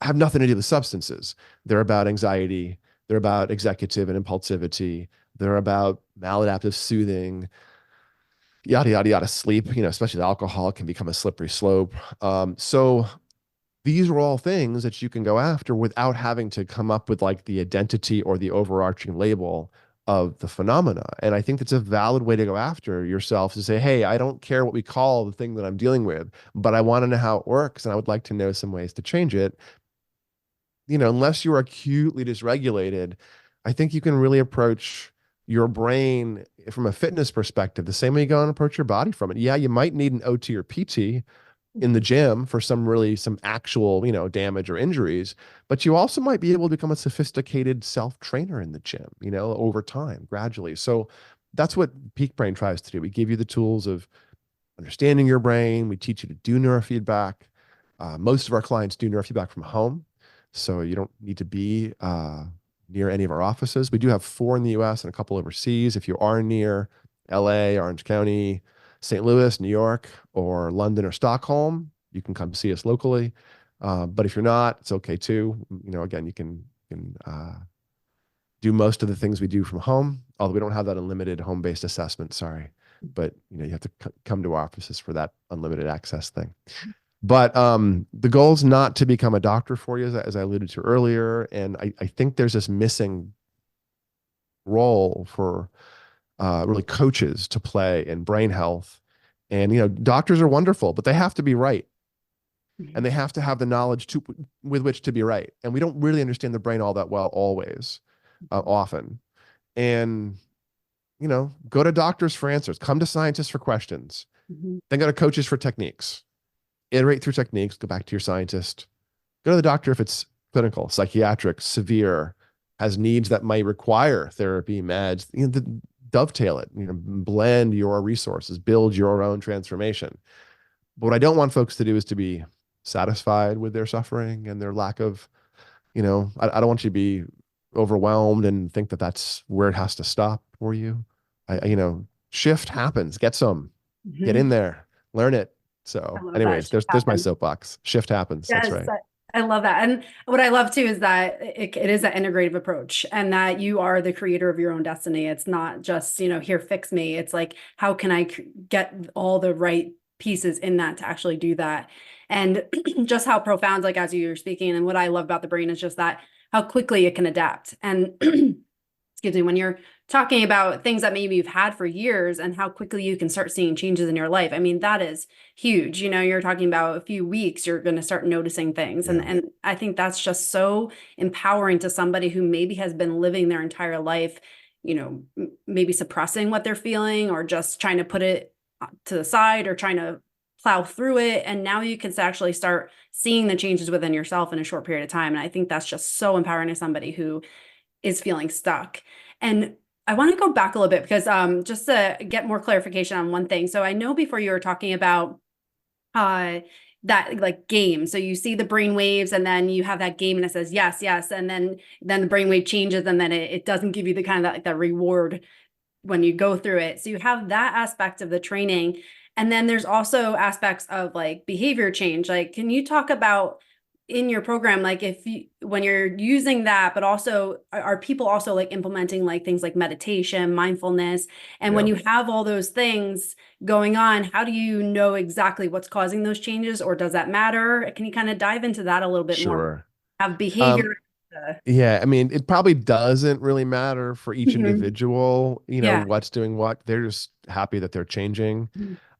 have nothing to do with substances. They're about anxiety, they're about executive and impulsivity, they're about maladaptive soothing, yada, yada, yada, sleep, especially the alcohol can become a slippery slope. So these are all things that you can go after without having to come up with like the identity or the overarching label of the phenomena. And I think that's a valid way to go after yourself, to say, hey, I don't care what we call the thing that I'm dealing with, but I want to know how it works. And I would like to know some ways to change it. Unless you're acutely dysregulated, I think you can really approach your brain from a fitness perspective the same way you go and approach your body from it. Yeah, you might need an OT or PT in the gym for some actual, damage or injuries, but you also might be able to become a sophisticated self-trainer in the gym, over time, gradually. So that's what Peak Brain tries to do. We give you the tools of understanding your brain. We teach you to do neurofeedback. Most of our clients do neurofeedback from home, so you don't need to be near any of our offices. We do have 4 in the US and a couple overseas. If you are near LA, Orange County, St. Louis, New York, or London or Stockholm, you can come see us locally. But if you're not, it's okay too. Again, you can do most of the things we do from home, although we don't have that unlimited home-based assessment, sorry. But you have to come to our offices for that unlimited access thing. But the goal is not to become a doctor for you, as I alluded to earlier. And I think there's this missing role for really coaches to play in brain health. And doctors are wonderful, but they have to be right, and they have to have the knowledge with which to be right. And we don't really understand the brain all that well always, often. And go to doctors for answers, come to scientists for questions, then go to coaches for techniques, iterate through techniques, go back to your scientist, go to the doctor if it's clinical, psychiatric, severe, has needs that might require therapy, meds, dovetail it, blend your resources, build your own transformation. But what I don't want folks to do is to be satisfied with their suffering and their lack of, I don't want you to be overwhelmed and think that that's where it has to stop for you. Shift happens, get in there, learn it. So anyways, there's my soapbox. Shift happens. Yes, That's right. I love that. And what I love too is that it is an integrative approach, and that you are the creator of your own destiny. It's not just, here, fix me. It's like, how can I get all the right pieces in that to actually do that? And just how profound, like as you were speaking, and what I love about the brain is just that how quickly it can adapt. And excuse me, when you're talking about things that maybe you've had for years and how quickly you can start seeing changes in your life, I mean, that is huge. You're talking about a few weeks, you're going to start noticing things. Yeah. And I think that's just so empowering to somebody who maybe has been living their entire life, maybe suppressing what they're feeling, or just trying to put it to the side, or trying to plow through it. And now you can actually start seeing the changes within yourself in a short period of time. And I think that's just so empowering to somebody who is feeling stuck. And I want to go back a little bit because just to get more clarification on one thing. So I know before you were talking about that like game. So you see the brain waves, and then you have that game and it says yes, yes. And then the brainwave changes, and then it doesn't give you the kind of that reward when you go through it. So you have that aspect of the training. And then there's also aspects of like behavior change. Like, can you talk about in your program, like when you're using that, but also are people also like implementing like things like meditation, mindfulness? And when you have all those things going on, how do you know exactly what's causing those changes, or does that matter? Can you kind of dive into that a little bit more? Have behavior. Yeah, I mean, it probably doesn't really matter for each individual, what's doing what. They're just happy that they're changing.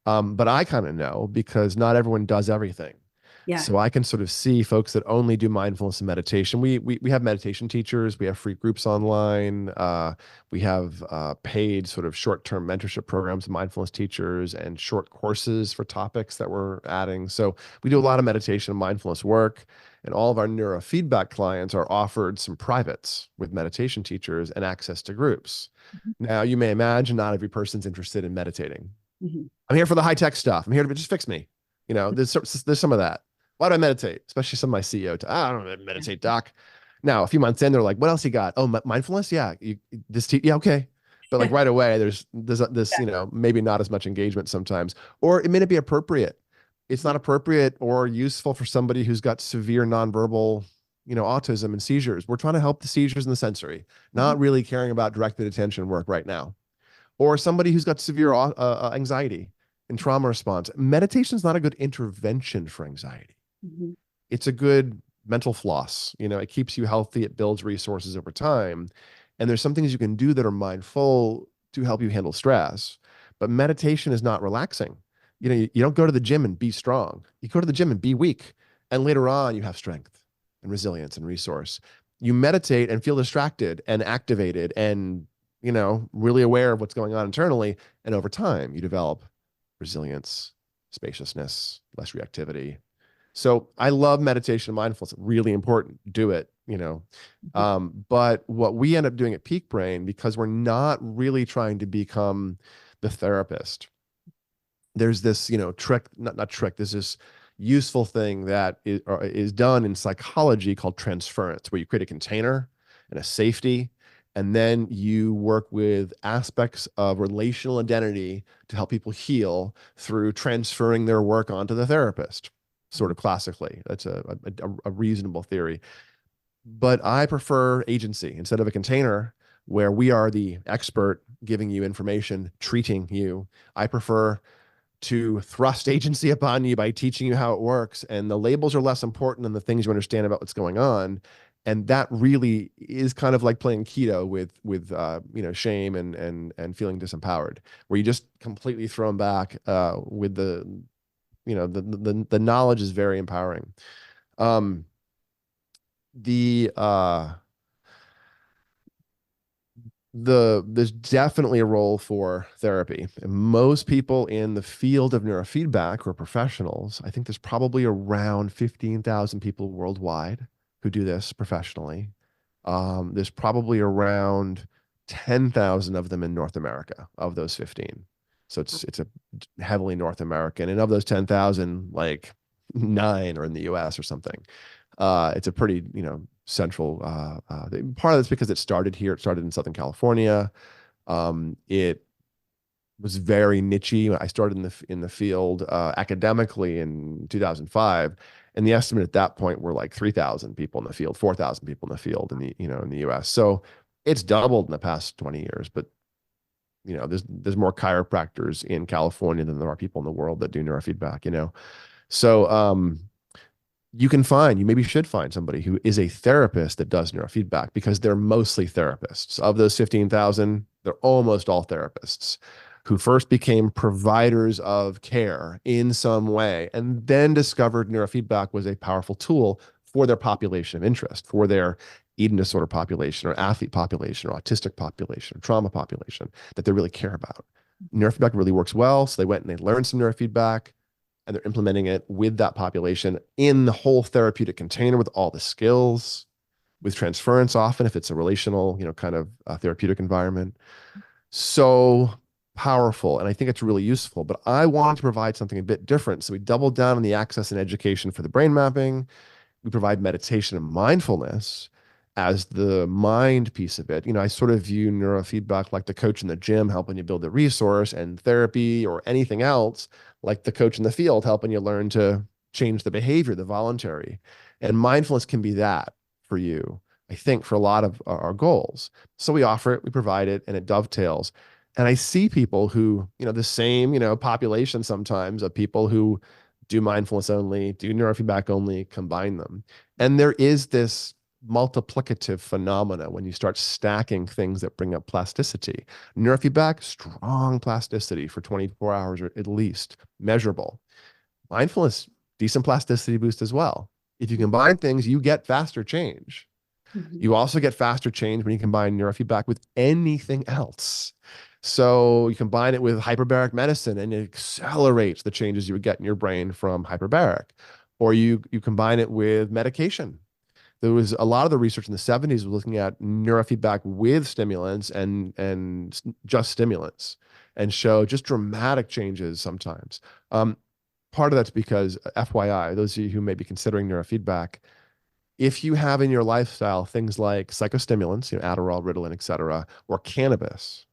But I kind of know, because not everyone does everything. Yeah. So I can sort of see folks that only do mindfulness and meditation. We have meditation teachers. We have free groups online. We have paid sort of short-term mentorship programs, mindfulness teachers, and short courses for topics that we're adding. So we do a lot of meditation and mindfulness work. And all of our neurofeedback clients are offered some privates with meditation teachers and access to groups. Now, you may imagine not every person's interested in meditating. I'm here for the high-tech stuff. I'm here to just fix me. There's some of that. Why do I meditate? Especially some of my CEO. I don't meditate, doc. Now, a few months in, they're like, what else you got? Oh, mindfulness? Yeah. Yeah, okay. But like right away, there's this, maybe not as much engagement sometimes, or it may not be appropriate. It's not appropriate or useful for somebody who's got severe nonverbal, autism and seizures. We're trying to help the seizures and the sensory, not really caring about directed attention work right now. Or somebody who's got severe anxiety and trauma response. Meditation is not a good intervention for anxiety. It's a good mental floss. It keeps you healthy. It builds resources over time. And there's some things you can do that are mindful to help you handle stress. But meditation is not relaxing. You don't go to the gym and be strong. You go to the gym and be weak. And later on, you have strength and resilience and resource. You meditate and feel distracted and activated and, really aware of what's going on internally. And over time, you develop resilience, spaciousness, less reactivity. So I love meditation and mindfulness. Really important. Do it, But what we end up doing at Peak Brain, because we're not really trying to become the therapist, there's this, trick, not trick, there's this useful thing that is done in psychology called transference, where you create a container and a safety, and then you work with aspects of relational identity to help people heal through transferring their work onto the therapist. Sort of classically, that's a reasonable theory. But I prefer agency instead of a container where we are the expert giving you information, treating you. I prefer to thrust agency upon you by teaching you how it works. And the labels are less important than the things you understand about what's going on. And that really is kind of like playing keto with shame and feeling disempowered, where you just completely throw them back with the knowledge is very empowering. Um, the there's definitely a role for therapy. And most people in the field of neurofeedback who are professionals, I think there's probably around 15,000 people worldwide who do this professionally. There's probably around 10,000 of them in North America of those 15. So it's a heavily North American. And of those 10,000, like nine are in the US or something. It's a pretty, central part of this because it started here. It started in Southern California. It was very nichey. I started in the field academically in 2005, and the estimate at that point were like 3,000 people in the field, 4,000 people in the field in the US. So it's doubled in the past 20 years. But there's more chiropractors in California than there are people in the world that do neurofeedback. So you maybe should find somebody who is a therapist that does neurofeedback because they're mostly therapists. Of those 15,000, they're almost all therapists who first became providers of care in some way and then discovered neurofeedback was a powerful tool for their population of interest, for their eating disorder population or athlete population or autistic population or trauma population that they really care about. Neurofeedback really works well. So they went and they learned some neurofeedback and they're implementing it with that population in the whole therapeutic container with all the skills, with transference often if it's a relational, kind of therapeutic environment. So powerful. And I think it's really useful. But I want to provide something a bit different. So we doubled down on the access and education for the brain mapping. We provide meditation and mindfulness as the mind piece of it. I sort of view neurofeedback like the coach in the gym helping you build the resource, and therapy or anything else like the coach in the field helping you learn to change the behavior, the voluntary. And mindfulness can be that for you, I think, for a lot of our goals. So we offer it, we provide it, and it dovetails. And I see people who, the same, population sometimes of people who do mindfulness only, do neurofeedback only, combine them. And there is this multiplicative phenomena when you start stacking things that bring up plasticity. Neurofeedback, strong plasticity for 24 hours or at least, measurable. Mindfulness, decent plasticity boost as well. If you combine things, you get faster change. Mhm. You also get faster change when you combine neurofeedback with anything else. So you combine it with hyperbaric medicine and it accelerates the changes you would get in your brain from hyperbaric. Or you combine it with medication. There was a lot of the research in the 70s was looking at neurofeedback with stimulants and just stimulants and show just dramatic changes sometimes. Part of that's because, FYI, those of you who may be considering neurofeedback, if you have in your lifestyle things like psychostimulants, Adderall, Ritalin, et cetera, or cannabis,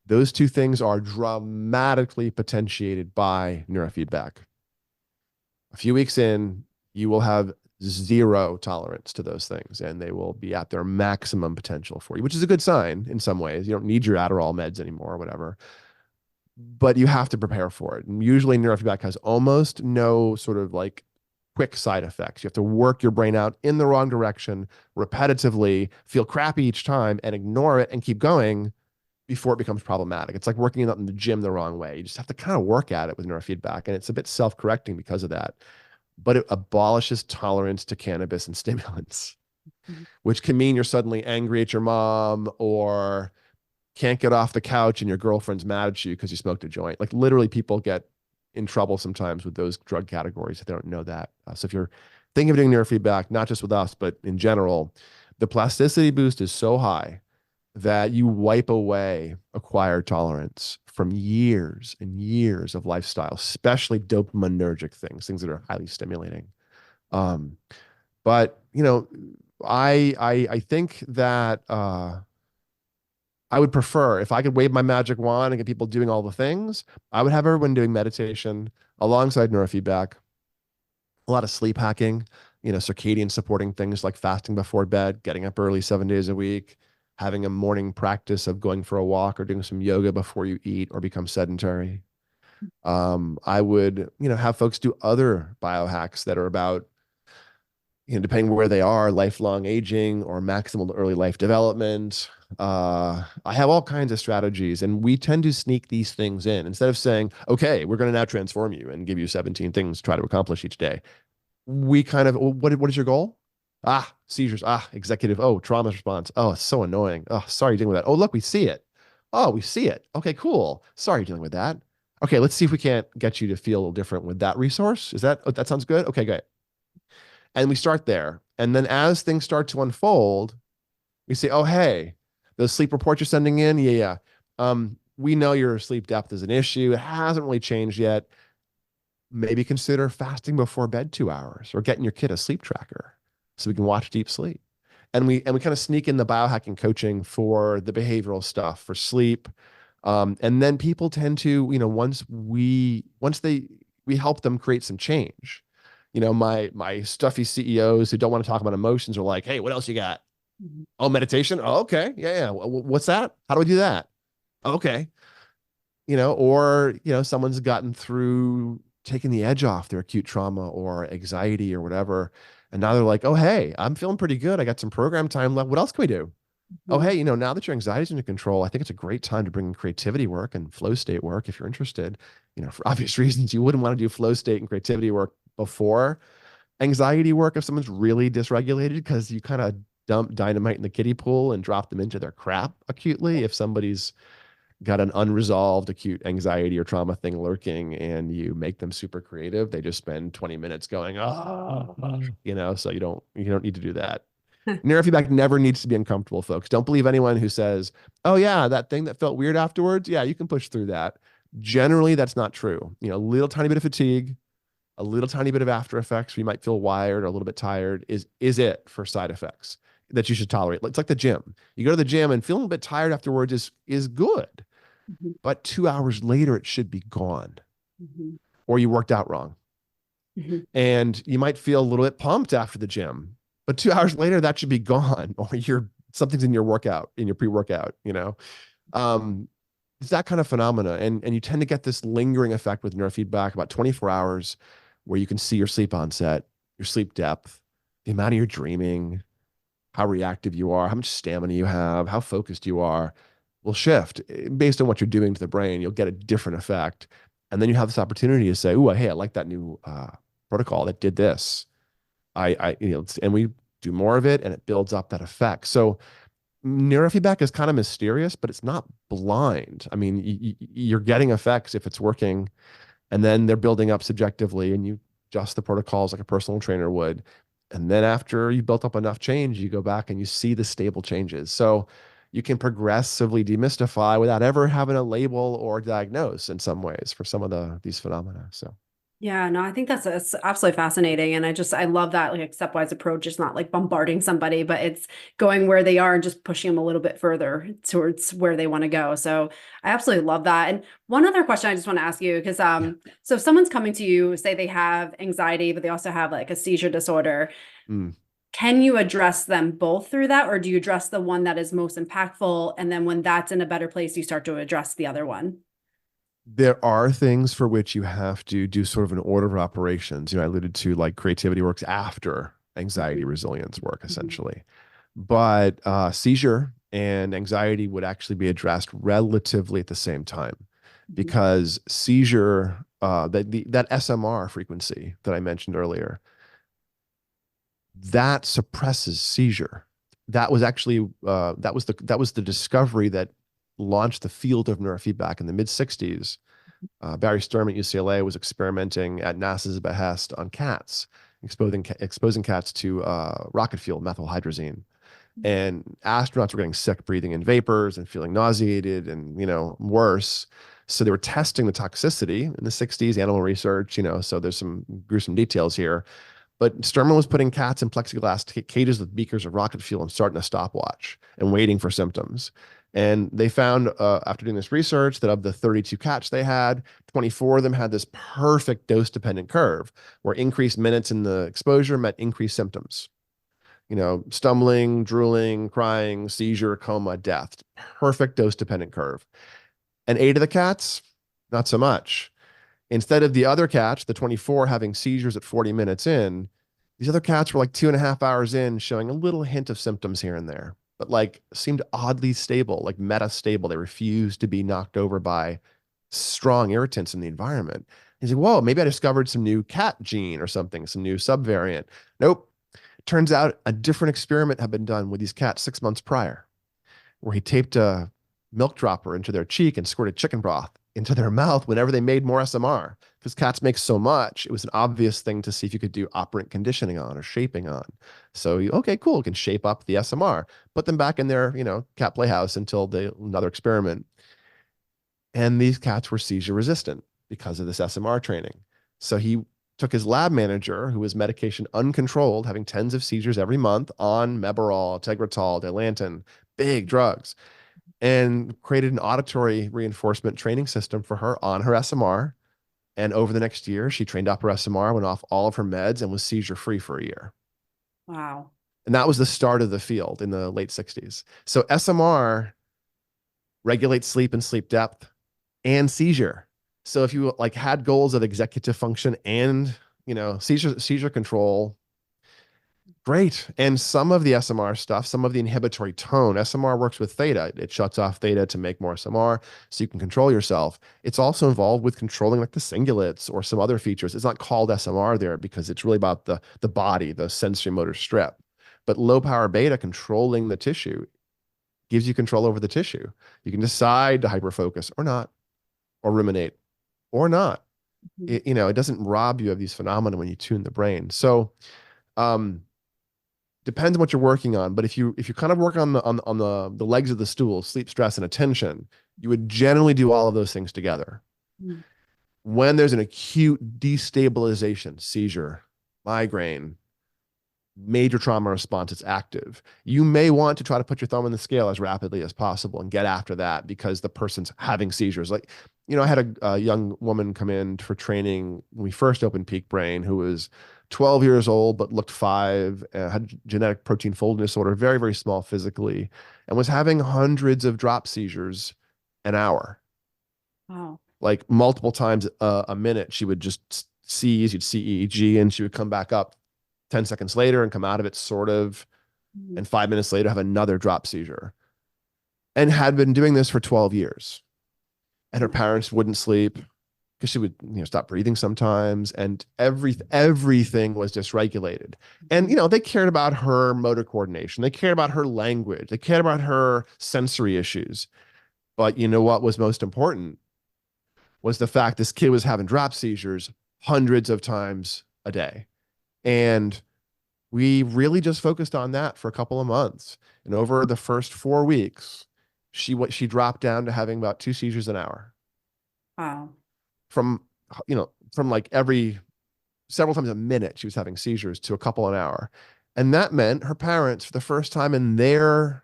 those two things are dramatically potentiated by neurofeedback. A few weeks in, you will have zero tolerance to those things and they will be at their maximum potential for you, which is a good sign in some ways. You don't need your Adderall meds anymore or whatever, but you have to prepare for it. And usually neurofeedback has almost no sort of like quick side effects. You have to work your brain out in the wrong direction repetitively, feel crappy each time and ignore it and keep going before it becomes problematic. It's like working out in the gym the wrong way. You just have to kind of work at it with neurofeedback. And it's a bit self-correcting because of that. But it abolishes tolerance to cannabis and stimulants, Mhm. which can mean you're suddenly angry at your mom or can't get off the couch and your girlfriend's mad at you because you smoked a joint. Like literally people get in trouble sometimes with those drug categories if they don't know that. So if you're thinking of doing neurofeedback, not just with us, but in general, the plasticity boost is so high that you wipe away acquired tolerance from years and years of lifestyle, especially dopaminergic things that are highly stimulating. Um, but I think that I would prefer if I could wave my magic wand and get people doing all the things. I would have everyone doing meditation alongside neurofeedback, a lot of sleep hacking, circadian supporting things like fasting before bed, getting up early 7 days a week, having a morning practice of going for a walk or doing some yoga before you eat or become sedentary. I would, have folks do other biohacks that are about, depending where they are, lifelong aging or maximal early life development. I have all kinds of strategies, and we tend to sneak these things in instead of saying, okay, we're going to now transform you and give you 17 things to try to accomplish each day. We kind of, well, what is your goal? Ah, seizures. Ah, executive. Oh, trauma response. Oh, it's so annoying. Oh, sorry, you're dealing with that. Oh, look, we see it. Oh, we see it. Okay, cool. Sorry, you're dealing with that. Okay, let's see if we can't get you to feel a little different with that resource. That sounds good? Okay, good. And we start there. And then as things start to unfold, we say, oh, hey, those sleep reports you're sending in, yeah. We know your sleep depth is an issue. It hasn't really changed yet. Maybe consider fasting before bed 2 hours or getting your kid a sleep tracker so we can watch deep sleep. And we kind of sneak in the biohacking coaching for the behavioral stuff for sleep. And then people tend to, once we help them create some change. My stuffy CEOs who don't want to talk about emotions are like, hey, what else you got? Mhm. Oh, meditation. Oh, okay. Yeah. What's that? How do I do that? Okay. Or, someone's gotten through taking the edge off their acute trauma or anxiety or whatever. And now they're like, oh, hey, I'm feeling pretty good. I got some program time left. What else can we do? Oh, Mhm. hey, now that your anxiety's under control, I think it's a great time to bring in creativity work and flow state work if you're interested. For obvious reasons, you wouldn't want to do flow state and creativity work before anxiety work if someone's really dysregulated because you kind of dump dynamite in the kiddie pool and drop them into their crap acutely. If somebody's got an unresolved acute anxiety or trauma thing lurking and you make them super creative, they just spend 20 minutes going, so you don't need to do that. Neurofeedback never needs to be uncomfortable, folks. Don't believe anyone who says, oh yeah, that thing that felt weird afterwards. Yeah, you can push through that. Generally, that's not true. A little tiny bit of fatigue, a little tiny bit of after effects where you might feel wired or a little bit tired is it for side effects that you should tolerate. It's like the gym. You go to the gym and feeling a bit tired afterwards is good, Mhm. but 2 hours later it should be gone, Mhm. or you worked out wrong. Mhm. And you might feel a little bit pumped after the gym, but 2 hours later that should be gone, or something's in your workout, in your pre-workout. Um, it's that kind of phenomena, and you tend to get this lingering effect with neurofeedback about 24 hours, where you can see your sleep onset, your sleep depth, the amount of your dreaming, how reactive you are, how much stamina you have, how focused you are will shift based on what you're doing to the brain. You'll get a different effect. And then you have this opportunity to say, oh, hey, I like that new protocol that did this. And we do more of it and it builds up that effect. So neurofeedback is kind of mysterious, but it's not blind. I mean, you're getting effects if it's working, and then they're building up subjectively, and you adjust the protocols like a personal trainer would. And then after you built up enough change, you go back and you see the stable changes. So you can progressively demystify without ever having a label or diagnose in some ways for some of these phenomena. So Yeah, no, I think that's absolutely fascinating. And I love that like stepwise approach. It's not like bombarding somebody, but it's going where they are and just pushing them a little bit further towards where they want to go. So I absolutely love that. And one other question I just want to ask you, because yeah. so if someone's coming to you, say they have anxiety, but they also have like a seizure disorder, Mm. can you address them both through that, or do you address the one that is most impactful? And then when that's in a better place, you start to address the other one? There are things for which you have to do sort of an order of operations. I alluded to like creativity works after anxiety Mhm. resilience work, Mhm. essentially. But seizure and anxiety would actually be addressed relatively at the same time, Mhm. because seizure, that SMR frequency that I mentioned earlier, that suppresses seizure. That was actually that was the discovery that launched the field of neurofeedback in the mid 60s. Barry Sturm at UCLA was experimenting at NASA's behest on cats, exposing cats to rocket fuel, methylhydrazine. And astronauts were getting sick, breathing in vapors and feeling nauseated and, worse. So they were testing the toxicity in the 60s, animal research, so there's some gruesome details here. But Sturman was putting cats in plexiglass cages with beakers of rocket fuel and starting a stopwatch and waiting for symptoms. And they found, after doing this research, that of the 32 cats they had, 24 of them had this perfect dose-dependent curve where increased minutes in the exposure meant increased symptoms. Stumbling, drooling, crying, seizure, coma, death. Perfect dose-dependent curve. And 8 of the cats, not so much. Instead of the other cats, the 24 having seizures at 40 minutes in, these other cats were like 2.5 hours in, showing a little hint of symptoms here and there, but like seemed oddly stable, like meta stable. They refused to be knocked over by strong irritants in the environment. He's like, whoa, maybe I discovered some new cat gene or something, some new subvariant. Nope. Turns out a different experiment had been done with these cats 6 months prior, where he taped a milk dropper into their cheek and squirted chicken broth into their mouth whenever they made more SMR. Because cats make so much, it was an obvious thing to see if you could do operant conditioning on or shaping on. So, okay, cool, you can shape up the SMR, put them back in their, cat playhouse until another experiment. And these cats were seizure resistant because of this SMR training. So he took his lab manager, who was medication uncontrolled, having tens of seizures every month on Mebarol, Tegretol, Dilantin, big drugs, and created an auditory reinforcement training system for her on her SMR. And over the next year, she trained up her SMR, went off all of her meds, and was seizure free for a year. Wow. And that was the start of the field in the late 60s. So SMR regulates sleep and sleep depth and seizure. So if you like had goals of executive function and, seizure control, great. And some of the SMR stuff, some of the inhibitory tone, SMR works with theta. It shuts off theta to make more SMR so you can control yourself. It's also involved with controlling like the cingulates or some other features. It's not called SMR there because it's really about the body, the sensory motor strip. But low power beta controlling the tissue gives you control over the tissue. You can decide to hyperfocus or not, or ruminate or not. It doesn't rob you of these phenomena when you tune the brain. So, depends on what you're working on, but if you kind of work on the legs of the stool, sleep, stress, and attention, you would generally do all of those things together. Mm. When there's an acute destabilization, seizure, migraine, major trauma response, it's active. You may want to try to put your thumb on the scale as rapidly as possible and get after that because the person's having seizures. Like, I had a young woman come in for training when we first opened Peak Brain who was 12 years old, but looked 5, had genetic protein folding disorder, very, very small physically, and was having hundreds of drop seizures an hour. Wow. Like multiple times a minute. She would just seize, you'd see EEG, and she would come back up 10 seconds later and come out of it sort of, and 5 minutes later have another drop seizure. And had been doing this for 12 years. And her parents wouldn't sleep because she would, stop breathing sometimes, and everything was dysregulated. And they cared about her motor coordination, they cared about her language, they cared about her sensory issues. But what was most important was the fact this kid was having drop seizures hundreds of times a day. And we really just focused on that for a couple of months. And over the first 4 weeks, she dropped down to having about 2 seizures an hour. Wow. From like every several times a minute, she was having seizures to a couple an hour. And that meant her parents, for the first time in their,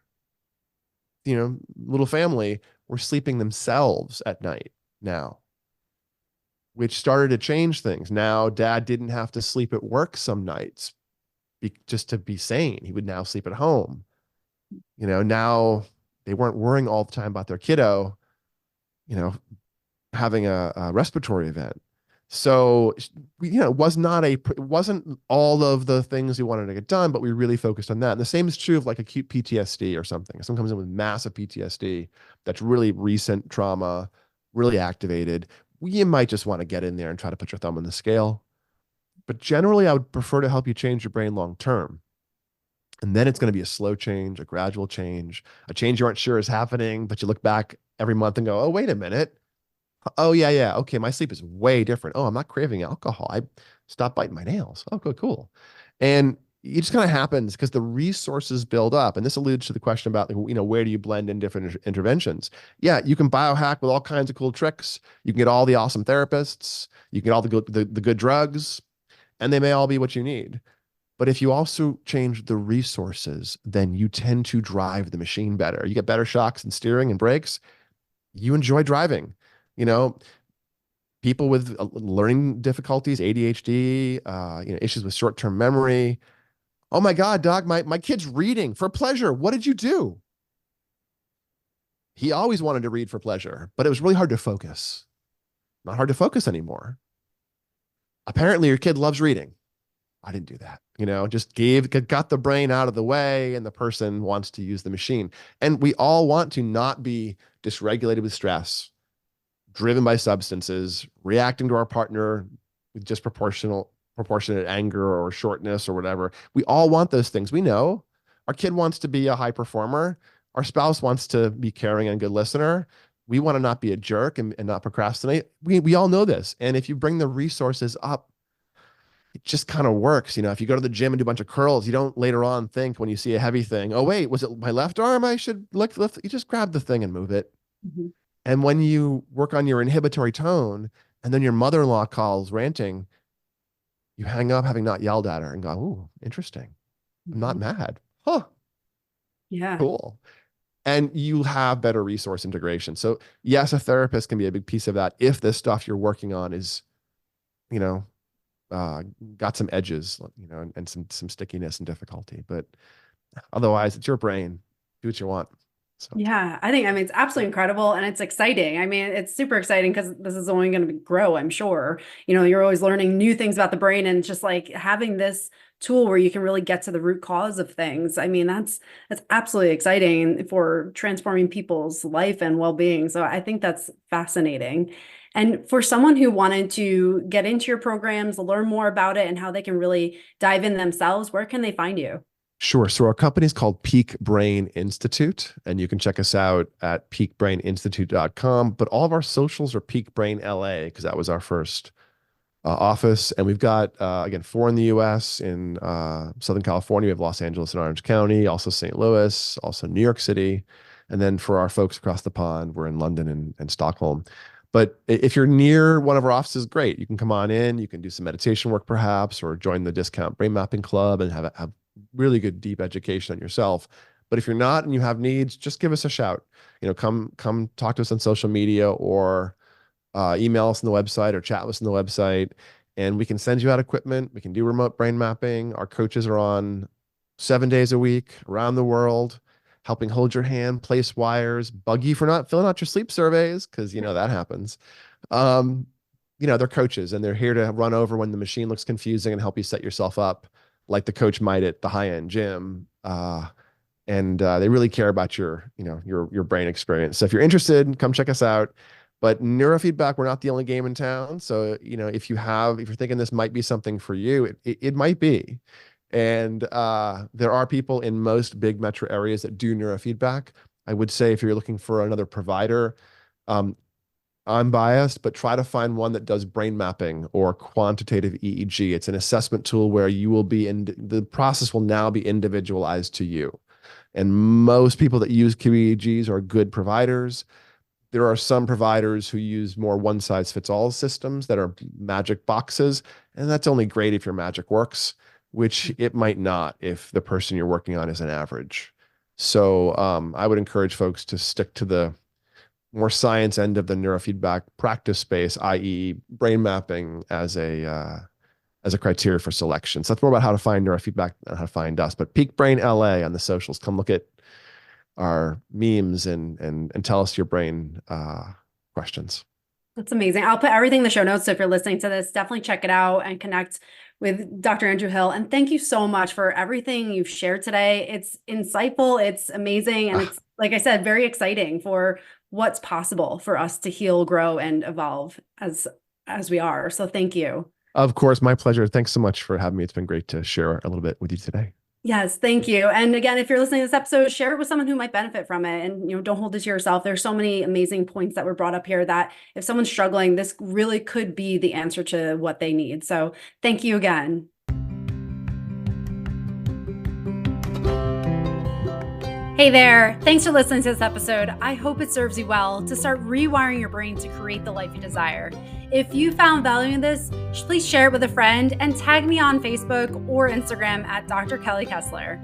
little family, were sleeping themselves at night now, which started to change things. Now, dad didn't have to sleep at work some nights just to be sane. He would now sleep at home. Now they weren't worrying all the time about their kiddo, having a respiratory event. So, it wasn't all of the things we wanted to get done, but we really focused on that. And the same is true of like acute PTSD or something. Someone comes in with massive PTSD that's really recent trauma, really activated. You might just want to get in there and try to put your thumb on the scale. But generally, I would prefer to help you change your brain long term. And then it's going to be a slow change, a gradual change, a change you aren't sure is happening, but you look back every month and go, oh, wait a minute. Oh, yeah. Okay, my sleep is way different. Oh, I'm not craving alcohol. I stopped biting my nails. Oh, good, cool. And it just kind of happens because the resources build up. And this alludes to the question about, where do you blend in different interventions? Yeah, you can biohack with all kinds of cool tricks. You can get all the awesome therapists. You can get all the good drugs, and they may all be what you need. But if you also change the resources, then you tend to drive the machine better. You get better shocks and steering and brakes. You enjoy driving. You know, people with learning difficulties, ADHD, issues with short-term memory. Oh my God, Doc, my kid's reading for pleasure. What did you do? He always wanted to read for pleasure, but it was really hard to focus. Not hard to focus anymore. Apparently, your kid loves reading. I didn't do that. Just got the brain out of the way, and the person wants to use the machine. And we all want to not be dysregulated with stress, driven by substances, reacting to our partner with just proportionate anger or shortness or whatever. We all want those things. We know our kid wants to be a high performer. Our spouse wants to be caring and good listener. We want to not be a jerk and not procrastinate. We all know this. And if you bring the resources up, it just kind of works. If you go to the gym and do a bunch of curls, you don't later on think when you see a heavy thing, oh, wait, was it my left arm? I should lift. You just grab the thing and move it. Mm-hmm. And when you work on your inhibitory tone and then your mother-in-law calls ranting, you hang up having not yelled at her and go, oh, interesting. I'm not mad. Huh. Yeah. Cool. And you have better resource integration. So yes, a therapist can be a big piece of that if the stuff you're working on is, got some edges, and some stickiness and difficulty. But otherwise, it's your brain. Do what you want. So. Yeah, I mean, it's absolutely incredible and it's exciting. I mean, it's super exciting because this is only going to grow, I'm sure. You're always learning new things about the brain, and just like having this tool where you can really get to the root cause of things. I mean, that's absolutely exciting for transforming people's life and well-being. So I think that's fascinating. And for someone who wanted to get into your programs, learn more about it and how they can really dive in themselves, where can they find you? Sure. So our company is called Peak Brain Institute, and you can check us out at peakbraininstitute.com. But all of our socials are Peak Brain LA, because that was our first office. And we've got, again, 4 in the US, in Southern California. We have Los Angeles and Orange County, also St. Louis, also New York City. And then for our folks across the pond, we're in London and Stockholm. But if you're near one of our offices, great. You can come on in. You can do some meditation work perhaps, or join the discount brain mapping club and have really good deep education on yourself. But if you're not and you have needs, just give us a shout. Come talk to us on social media, or email us on the website, or chat with us on the website, and we can send you out equipment. We can do remote brain mapping. Our coaches are on 7 days a week around the world, helping hold your hand, place wires, bug you for not filling out your sleep surveys, because that happens. They're coaches, and they're here to run over when the machine looks confusing and help you set yourself up like the coach might at the high-end gym. And they really care about your brain experience. So if you're interested, come check us out. But neurofeedback, we're not the only game in town. So, if you're thinking this might be something for you, it might be. And there are people in most big metro areas that do neurofeedback. I would say if you're looking for another provider, I'm biased, but try to find one that does brain mapping or quantitative EEG. It's an assessment tool where you will be the process will now be individualized to you. And most people that use QEEGs are good providers. There are some providers who use more one-size-fits-all systems that are magic boxes, and that's only great if your magic works, which it might not if the person you're working on is an average. So I would encourage folks to stick to the more science end of the neurofeedback practice space, i.e. brain mapping as a criteria for selection. So that's more about how to find neurofeedback and how to find us. But Peak Brain LA on the socials, come look at our memes and tell us your brain questions. That's amazing. I'll put everything in the show notes. So if you're listening to this, definitely check it out and connect with Dr. Andrew Hill. And thank you so much for everything you've shared today. It's insightful, it's amazing, and it's, like I said, very exciting for what's possible for us to heal, grow, and evolve as we are. So thank you. Of course, my pleasure. Thanks so much for having me. It's been great to share a little bit with you today. Yes, thank you. And again, if you're listening to this episode, share it with someone who might benefit from it. And don't hold it to yourself. There's so many amazing points that were brought up here that if someone's struggling, this really could be the answer to what they need. So thank you again. Hey there. Thanks for listening to this episode. I hope it serves you well to start rewiring your brain to create the life you desire. If you found value in this, please share it with a friend and tag me on Facebook or Instagram at Dr. Kelly Kessler.